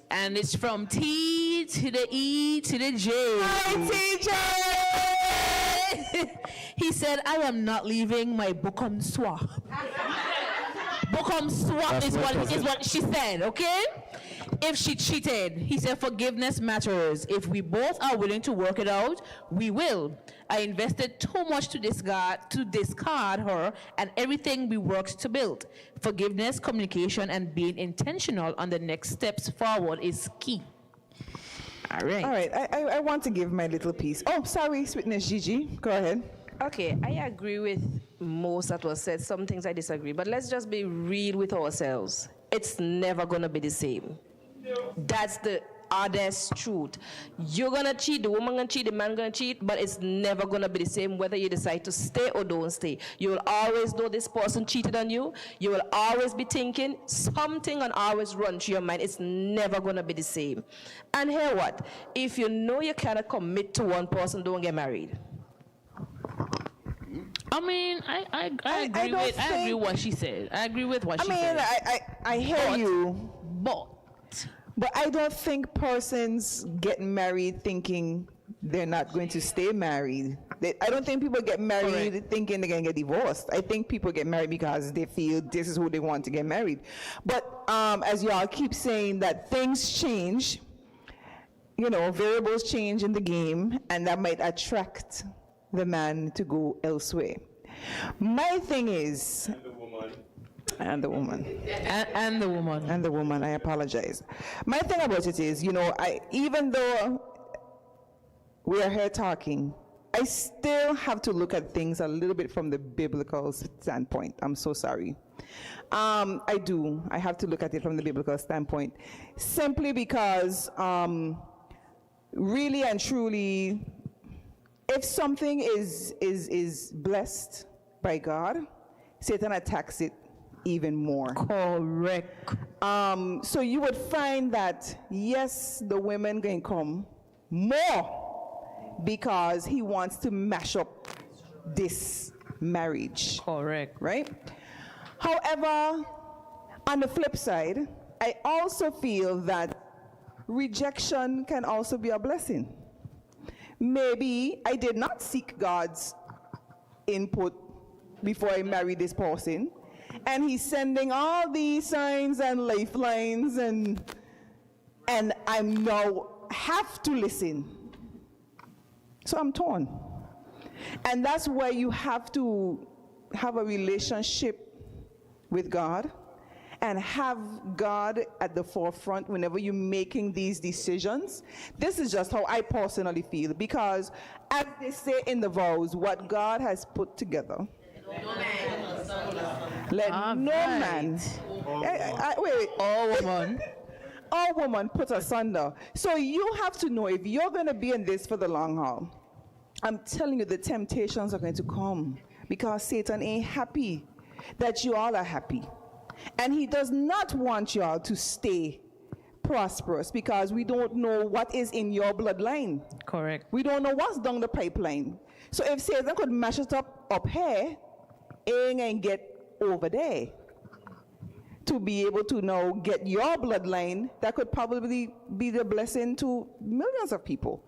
F: and it's from T to the E to the J. Hi, TJ. He said, "I am not leaving my Bukom swap." Bukom swap is what she said. Okay. If she cheated, he said forgiveness matters. If we both are willing to work it out, we will. I invested too much to discard her and everything we worked to build. Forgiveness, communication, and being intentional on the next steps forward is key. All right.
A: All right. I want to give my little piece. Oh, sorry, Sweetness Gigi. Go ahead.
T: Okay, I agree with most that was said. Some things I disagree. But let's just be real with ourselves. It's never going to be the same. That's the honest truth. You're gonna cheat, the woman gonna cheat, the man gonna cheat, but it's never gonna be the same whether you decide to stay or don't stay. You will always know this person cheated on you. You will always be thinking something and always run through your mind. It's never gonna be the same. And hear what? If you know you cannot commit to one person, don't get married.
F: I mean, I agree with what she said. I agree with what she said.
A: I hear you. But I don't think persons get married thinking they're not going to stay married. I don't think people get married thinking they're going to get divorced. I think people get married because they feel this is who they want to get married. But as y'all keep saying that things change, variables change in the game, and that might attract the man to go elsewhere. My thing is... And the woman.
F: And the woman.
A: And the woman, I apologize. My thing about it is, even though we are here talking, I still have to look at things a little bit from the biblical standpoint. I'm so sorry. I do. I have to look at it from the biblical standpoint. Simply because, really and truly, if something is blessed by God, Satan attacks it even more.
F: Correct.
A: So you would find that, yes, the women can come more because he wants to mash up this marriage.
F: Correct.
A: Right? However, on the flip side, I also feel that rejection can also be a blessing. Maybe I did not seek God's input before I married this person, and he's sending all these signs and lifelines, and I now have to listen. So I'm torn. And that's where you have to have a relationship with God and have God at the forefront whenever you're making these decisions. This is just how I personally feel, because as they say in the vows, what God has put together, let no man, or woman put asunder. So you have to know, if you're going to be in this for the long haul, I'm telling you, the temptations are going to come, because Satan ain't happy that you all are happy. And he does not want you all to stay prosperous, because we don't know what is in your bloodline.
F: Correct.
A: We don't know what's down the pipeline. So if Satan could mash it up here, and get over there to be able to now get your bloodline, that could probably be the blessing to millions of people.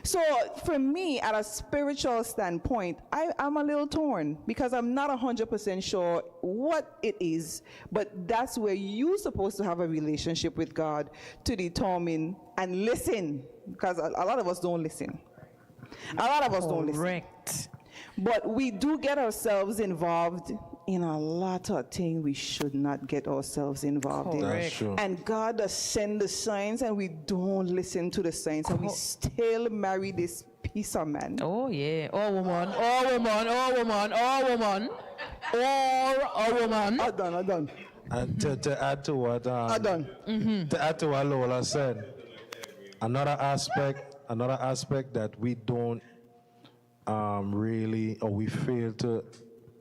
A: So for me, at a spiritual standpoint, I'm a little torn, because I'm not 100% sure what it is, but that's where you're supposed to have a relationship with God to determine and listen, because a lot of us don't listen. A lot of us don't listen.
F: Correct.
A: But we do get ourselves involved in a lot of things we should not get ourselves involved in.
H: That's true.
A: And God does send the signs, and we don't listen to the signs, and we still marry this piece of man.
F: Oh yeah, or woman, or woman, or woman, or woman, or a woman.
A: I'm done.
H: And to add to what to add to what Lola said, another aspect that we don't really, or we fail to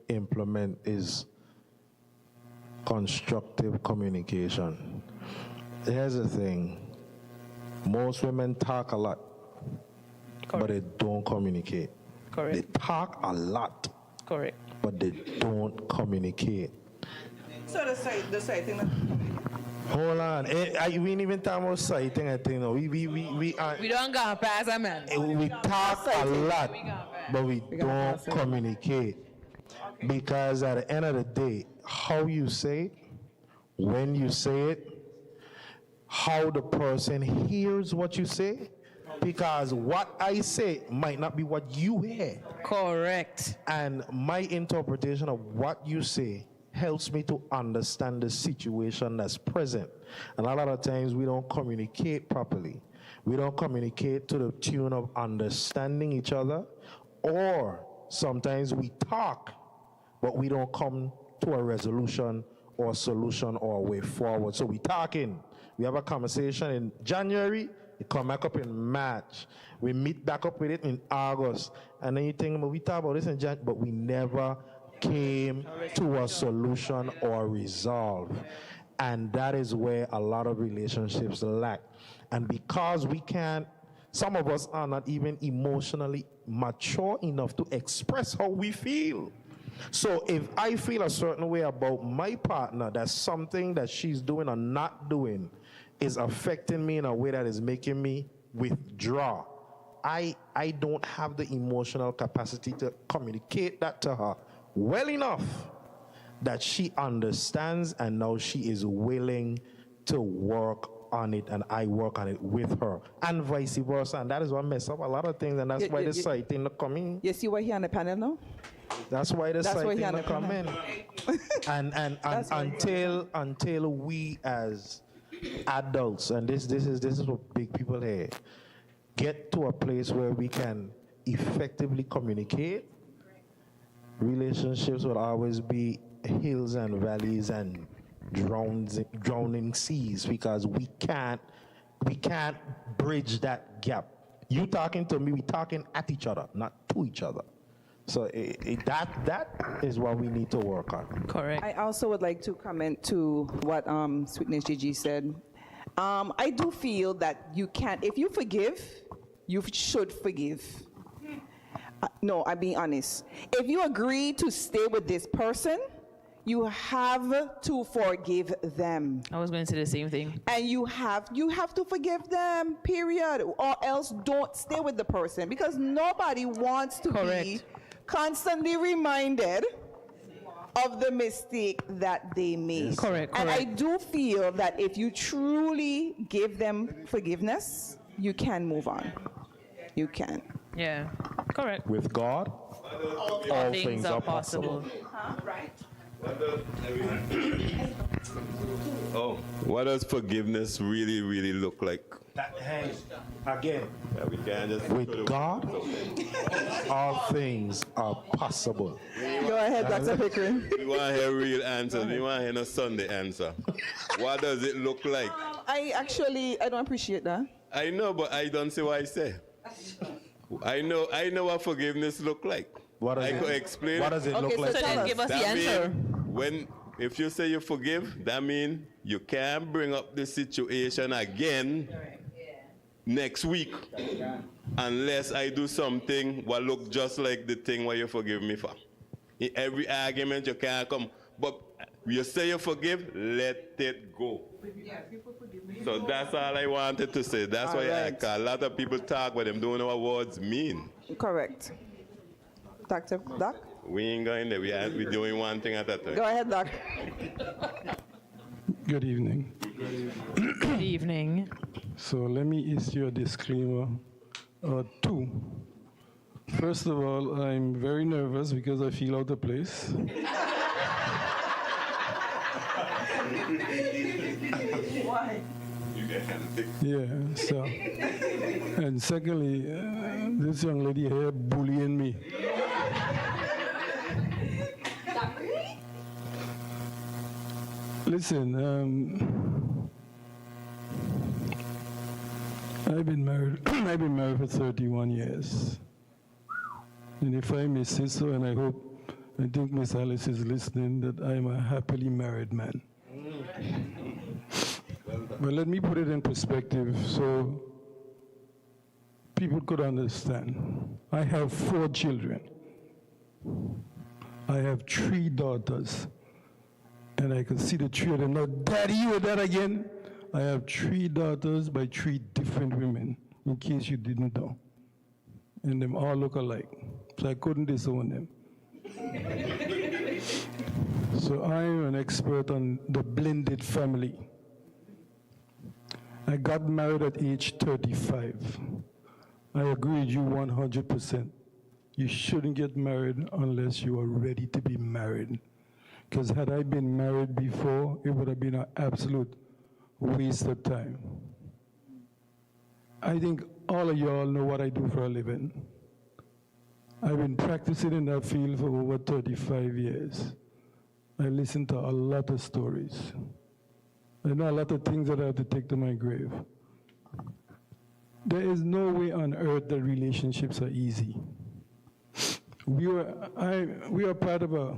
H: implement, is constructive communication. Here's the thing: most women talk a lot, but they don't communicate.
F: Correct.
H: They talk a lot,
F: Correct.
H: but they don't communicate.
A: So the side thing.
H: Hold on. We ain't even talking about citing a thing. No. We
F: don't got pass a man.
H: We talk a lot, but we don't communicate. Because at the end of the day, how you say it, when you say it, how the person hears what you say, because what I say might not be what you hear.
F: Correct.
H: And my interpretation of what you say helps me to understand the situation that's present. And a lot of times we don't communicate properly. We don't communicate to the tune of understanding each other, or sometimes we talk, but we don't come to a resolution or a solution or a way forward. So we talking, we have a conversation in January, it come back up in March. We meet back up with it in August. And then you think, we talk about this in January, but we never came to a solution or resolve. And that is where a lot of relationships lack. And because we can't, some of us are not even emotionally mature enough to express how we feel. So if I feel a certain way about my partner, that something that she's doing or not doing is affecting me in a way that is making me withdraw, I don't have the emotional capacity to communicate that to her well enough that she understands, and now she is willing to work on it, and I work on it with her, and vice versa. And that is what messes up a lot of things, and that's why the side thing not coming.
A: You see why he on the panel now?
H: That's why the side thing not come in. And until we as adults, and this is what big people here, get to a place where we can effectively communicate, relationships will always be hills and valleys and drowning seas, because we can't bridge that gap. You talking to me, we talking at each other, not to each other. So that is what we need to work on.
F: Correct.
A: I also would like to comment to what Sweetness Gigi said. I do feel that you can't, if you forgive, you should forgive. No, I'm being honest. If you agree to stay with this person, you have to forgive them.
F: I was going to say the same thing.
A: And you have to forgive them, period. Or else don't stay with the person, because nobody wants to be constantly reminded of the mistake that they made.
F: Correct.
A: And I do feel that if you truly give them forgiveness, you can move on. You can.
F: Yeah, correct.
H: With God, all things are possible.
A: Right.
L: What does forgiveness really, really look like?
H: Again,
L: we can't just
H: with God, all things are possible.
A: Go ahead, Dr. Pickering.
L: We want to hear real answers. We want to hear no Sunday answer. What does it look like?
A: I don't appreciate that.
L: I know, but I don't see what I say. I know what forgiveness look like. I could explain.
H: What does it look like?
F: So then give us the answer.
L: If you say you forgive, that means you can't bring up the situation again next week unless I do something what look just like the thing what you forgive me for. In every argument you can't come, but you say you forgive, let it go. So that's all I wanted to say. That's why a lot of people talk, but them don't know what words mean.
A: Correct. Dr. Doc?
L: We ain't going there. We're doing one thing at a time.
A: Go ahead, Doc.
U: Good evening.
F: Good evening.
U: So let me issue a disclaimer. Two. First of all, I'm very nervous because I feel out of place.
A: Why?
U: Yeah, so. And secondly, this young lady here bullying me. Listen, I've been married. I've been married for 31 years, and if I may say so, and I think Miss Alice is listening, that I'm a happily married man. But let me put it in perspective so people could understand. I have 4 children. I have 3 daughters. And I can see the 3 of them. Now, Daddy, you were that again? I have 3 daughters by 3 different women, in case you didn't know. And them all look alike. So I couldn't disown them. So I'm an expert on the blended family. I got married at age 35. I agree with you 100%. You shouldn't get married unless you are ready to be married. Because had I been married before, it would have been an absolute waste of time. I think all of y'all know what I do for a living. I've been practicing in that field for over 35 years. I listen to a lot of stories. I know a lot of things that I have to take to my grave. There is no way on earth that relationships are easy. We are part of a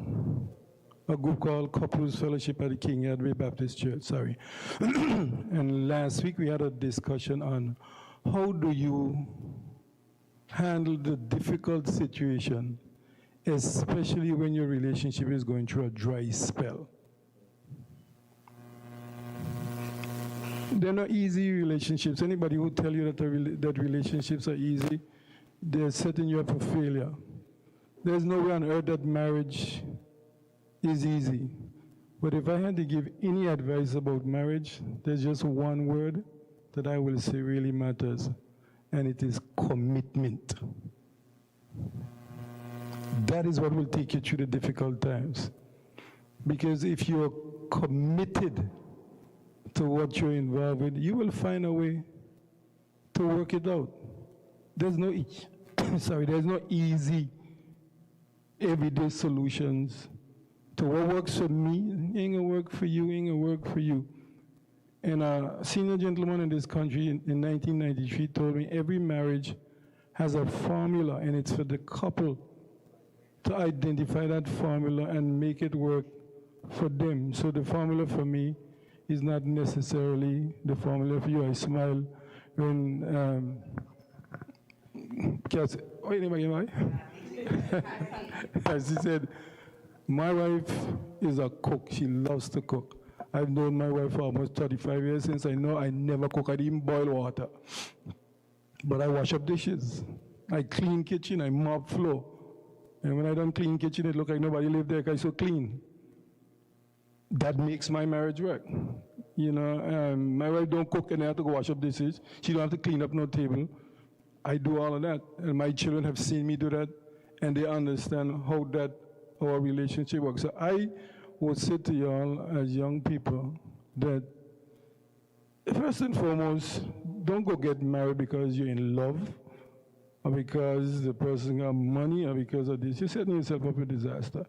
U: group called Couples Fellowship at the King Edward Baptist Church, sorry. And last week we had a discussion on how do you handle the difficult situation, especially when your relationship is going through a dry spell. They're not easy relationships. Anybody who tell you that relationships are easy, they're setting you up for failure. There's no way on earth that marriage is easy. But if I had to give any advice about marriage, there's just one word that I will say really matters, and it is commitment. That is what will take you through the difficult times. Because if you're committed to what you're involved with, you will find a way to work it out. There's no, there's no easy, everyday solutions to what works for me, ain't gonna work for you, ain't gonna work for you. And a senior gentleman in this country in 1993 told me every marriage has a formula, and it's for the couple to identify that formula and make it work for them. So the formula for me is not necessarily the formula for you. I smile when as she said, my wife is a cook. She loves to cook. I've known my wife for almost 35 years. Since I know I never cook, I didn't boil water. But I wash up dishes. I clean kitchen, I mop floor. And when I don't clean kitchen, it looks like nobody lived there because it's so clean. That makes my marriage work. You know, my wife don't cook and I have to go wash up dishes. She don't have to clean up no table. I do all of that. And my children have seen me do that, and they understand how that our relationship works. So I would say to y'all as young people that first and foremost, don't go get married because you're in love or because the person got money or because of this. You're setting yourself up for disaster.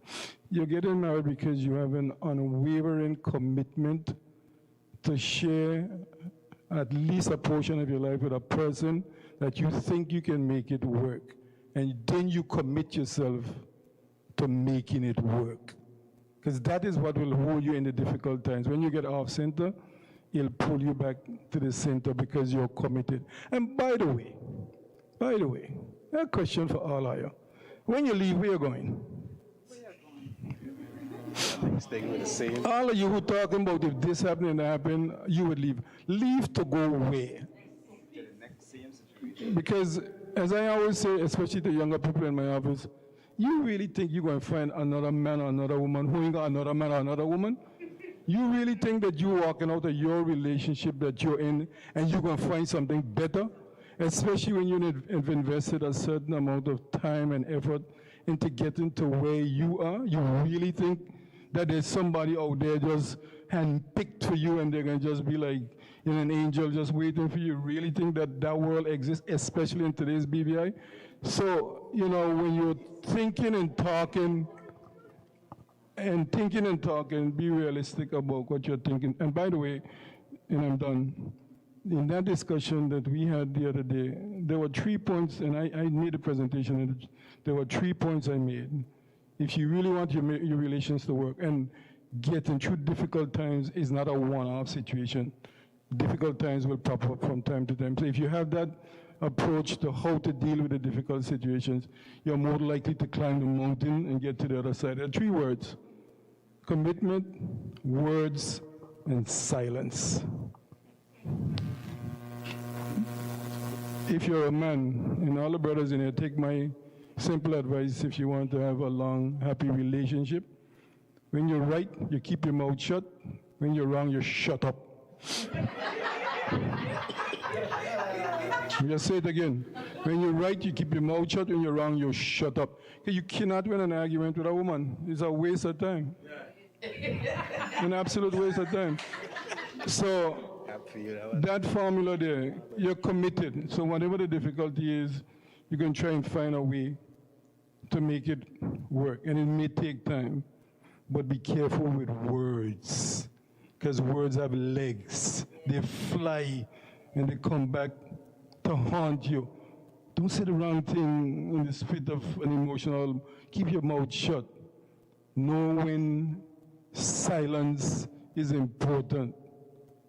U: You're getting married because you have an unwavering commitment to share at least a portion of your life with a person that you think you can make it work. And then you commit yourself to making it work. Because that is what will hold you in the difficult times. When you get off center, it'll pull you back to the center because you're committed. And by the way, a question for all of you. When you leave, where are you going? All of you who talking about if this happened and that happened, you would leave. Leave to go where? Because as I always say, especially to younger people in my office, you really think you're going to find another man or another woman who ain't got another man or another woman? You really think that you're walking out of your relationship that you're in and you're going to find something better? Especially when you've invested a certain amount of time and effort into getting to where you are. You really think that there's somebody out there just handpicked for you and they're going to just be like an angel just waiting for you? Really think that that world exists, especially in today's BVI? So, you know, when you're thinking and talking And thinking and talking, be realistic about what you're thinking. And by the way, and I'm done, in that discussion that we had the other day, there were 3 points, and I made a presentation, and there were 3 points I made. If you really want your relations to work, and getting through difficult times is not a one-off situation. Difficult times will pop up from time to time. So if you have that approach to how to deal with the difficult situations, you're more likely to climb the mountain and get to the other side. There are 3 words: commitment, words, and silence. If you're a man, and all the brothers in here, take my simple advice if you want to have a long, happy relationship. When you're right, you keep your mouth shut. When you're wrong, you shut up. Just say it again. When you're right, you keep your mouth shut. When you're wrong, you shut up. You cannot win an argument with a woman. It's a waste of time. An absolute waste of time. So that formula there, you're committed. So whatever the difficulty is, you can try and find a way to make it work. And it may take time, but be careful with words, because words have legs. They fly and they come back to haunt you. Don't say the wrong thing in the spit of an emotional, keep your mouth shut. Know when silence is important.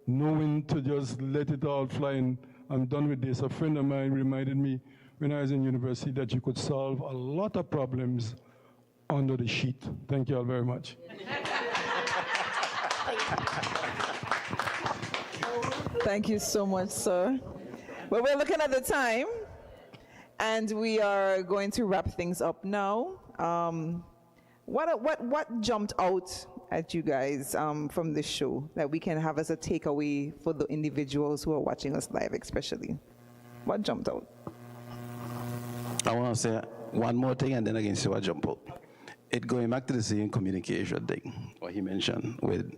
U: Knowing to just let it all fly, and I'm done with this. A friend of mine reminded me when I was in university that you could solve a lot of problems under the sheet. Thank you all very much.
A: Thank you so much, sir. Well, we're looking at the time, and we are going to wrap things up now. What jumped out at you guys from this show that we can have as a takeaway for the individuals who are watching us live, especially? What jumped out?
G: I want to say one more thing, and then again see what jump out. It going back to the same communication thing, what he mentioned with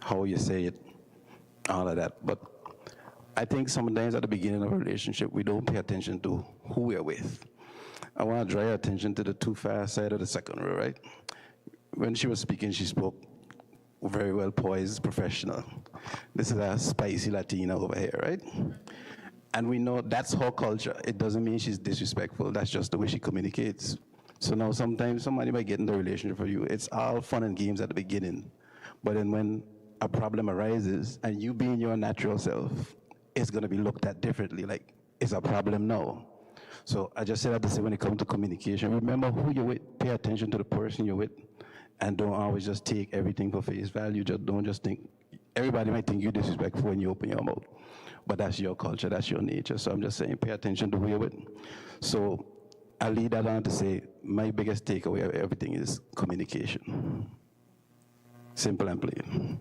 G: how you say it, all of that. But I think sometimes at the beginning of a relationship, we don't pay attention to who we're with. I want to draw your attention to the too fast side of the second row, right? When she was speaking, she spoke very well poised, professional. This is a spicy Latina over here, right? And we know that's her culture. It doesn't mean she's disrespectful. That's just the way she communicates. So now sometimes somebody might get in the relationship for you. It's all fun and games at the beginning. But then when a problem arises and you being your natural self, it's going to be looked at differently. Like, it's a problem now. So I just say that to say when it comes to communication, remember who you're with, pay attention to the person you're with, and don't always just take everything for face value. Don't just think, everybody might think you're disrespectful when you open your mouth, but that's your culture, that's your nature. So I'm just saying, pay attention to who you're with. So I'll lead that on to say, my biggest takeaway of everything is communication. Simple and plain.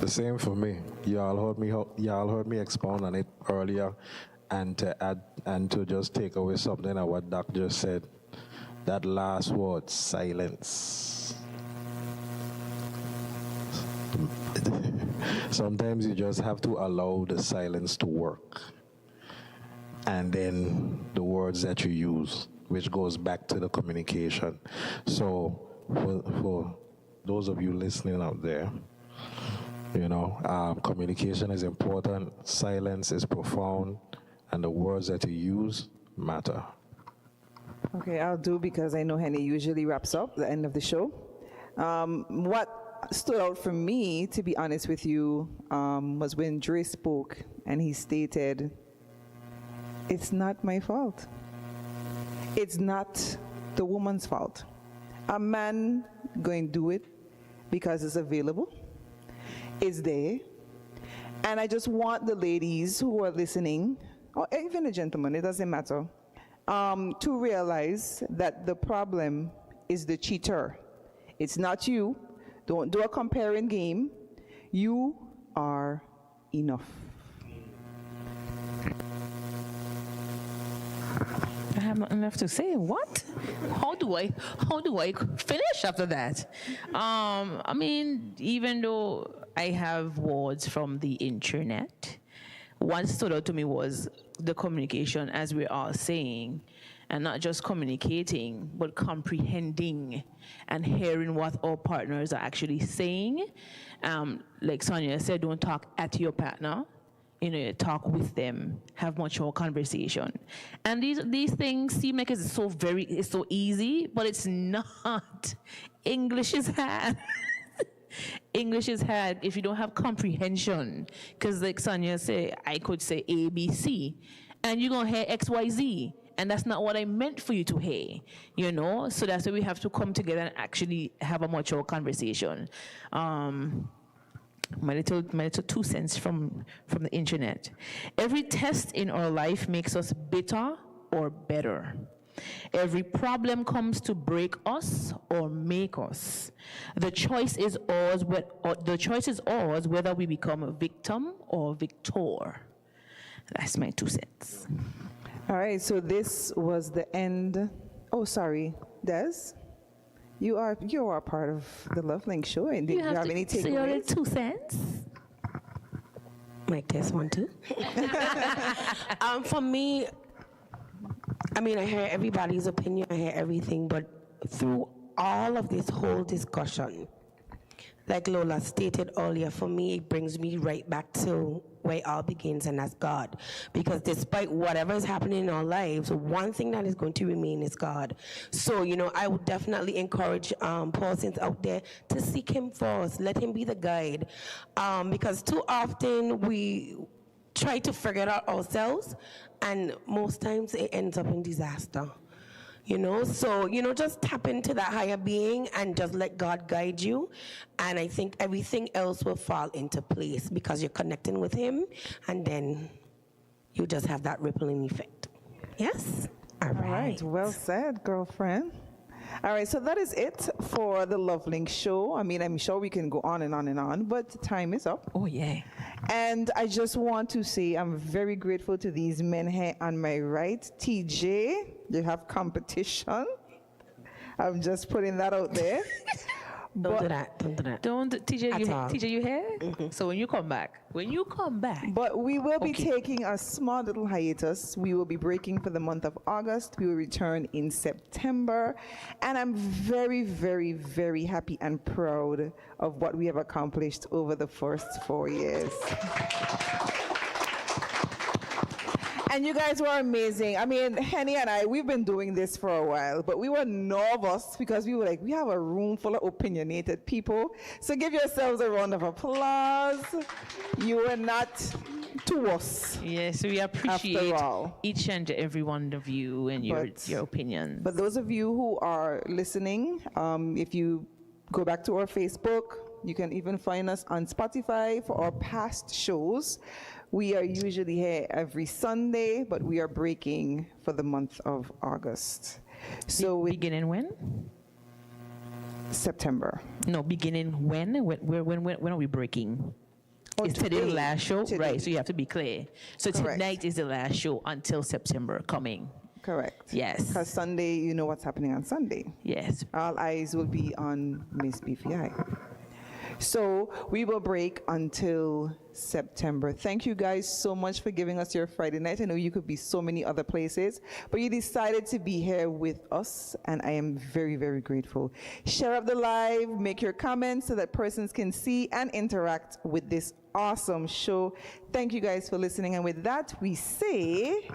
H: The same for me. Y'all heard me expound on it earlier, and to add and to just take away something of what Doc just said. That last word, silence. Sometimes you just have to allow the silence to work. And then the words that you use, which goes back to the communication. So for those of you listening out there, communication is important, silence is profound, and the words that you use matter.
A: Okay, I'll do, because I know Henny usually wraps up the end of the show. What stood out for me, to be honest with you, was when Dre spoke and he stated, it's not my fault. It's not the woman's fault. A man going to do it because it's available, it's there. And I just want the ladies who are listening, or even the gentlemen, it doesn't matter, to realize that the problem is the cheater. It's not you. Don't do a comparing game. You are enough.
F: I have nothing left to say. What? How do I finish after that? I mean, even though I have words from the internet, what stood out to me was the communication, as we're all saying. and not just communicating, but comprehending and hearing what our partners are actually saying. Like Sonia said, don't talk at your partner. Talk with them, have much more conversation. And these things seem like it's so easy, but it's not. English is hard. English is hard if you don't have comprehension. Because like Sonia said, I could say A, B, C, and you're gonna hear X, Y, Z. And that's not what I meant for you to hear, So that's why we have to come together and actually have a mature conversation. My little 2 cents from the internet. Every test in our life makes us bitter or better. Every problem comes to break us or make us. The choice is ours. Whether we become a victim or victor. That's my 2 cents.
A: All right, so this was the end. Oh, sorry, Des? You are part of the Love Link show, and did you have any takeaways?
F: So you're 2 cents.
J: Mic test 1, 2. For me, I hear everybody's opinion, I hear everything, but through all of this whole discussion, like Lola stated earlier, for me, it brings me right back to where it all begins, and that's God. Because despite whatever is happening in our lives, one thing that is going to remain is God. So, I would definitely encourage persons out there to seek him first. Let him be the guide. Because too often we try to figure it out ourselves, and most times it ends up in disaster. So, just tap into that higher being and just let God guide you. And I think everything else will fall into place because you're connecting with him, and then you just have that rippling effect. Yes? All right.
A: Well said, girlfriend. All right, so that is it for the Love Link show. I'm sure we can go on and on and on, but time is up.
F: Oh, yeah.
A: And I just want to say I'm very grateful to these men here on my right. TJ, you have competition. I'm just putting that out there.
J: Don't do that.
F: TJ, you here?
J: Mm-hmm.
F: So when you come back.
A: But we will be taking a small little hiatus. We will be breaking for the month of August. We will return in September. And I'm very, very, very happy and proud of what we have accomplished over the first 4 years. And you guys were amazing. Henny and I, we've been doing this for a while, but we were nervous because we were like, we have a room full of opinionated people. So give yourselves a round of applause. You were not to us.
F: Yes, we appreciate each and every one of you and your opinions.
A: But those of you who are listening, if you go back to our Facebook, you can even find us on Spotify for our past shows. We are usually here every Sunday, but we are breaking for the month of August. So
F: beginning when?
A: September.
F: No, beginning when? When are we breaking? Is today the last show?
A: Today.
F: Right, so you have to be clear. So tonight is the last show until September coming.
A: Correct.
F: Yes.
A: Because Sunday, you know what's happening on Sunday.
F: Yes.
A: All eyes will be on Miss BFI. So we will break until September. Thank you guys so much for giving us your Friday night. I know you could be so many other places, but you decided to be here with us, and I am very, very grateful. Share up the live, make your comments so that persons can see and interact with this awesome show. Thank you guys for listening, and with that, we say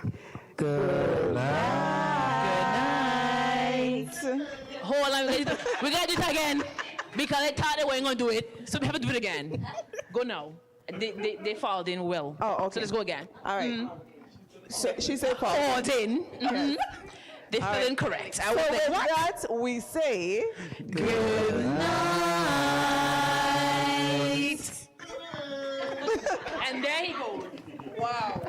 A: good night.
F: Hold on, we got to do it again. Because I thought they weren't going to do it, so we have to do it again. Go now. They followed in well.
A: Oh, okay.
F: So let's go again.
A: All right. So she said followed.
F: Followed in.
A: Yes.
F: They fell in correct.
A: So with that, we say
F: good night. And there he goes. Wow.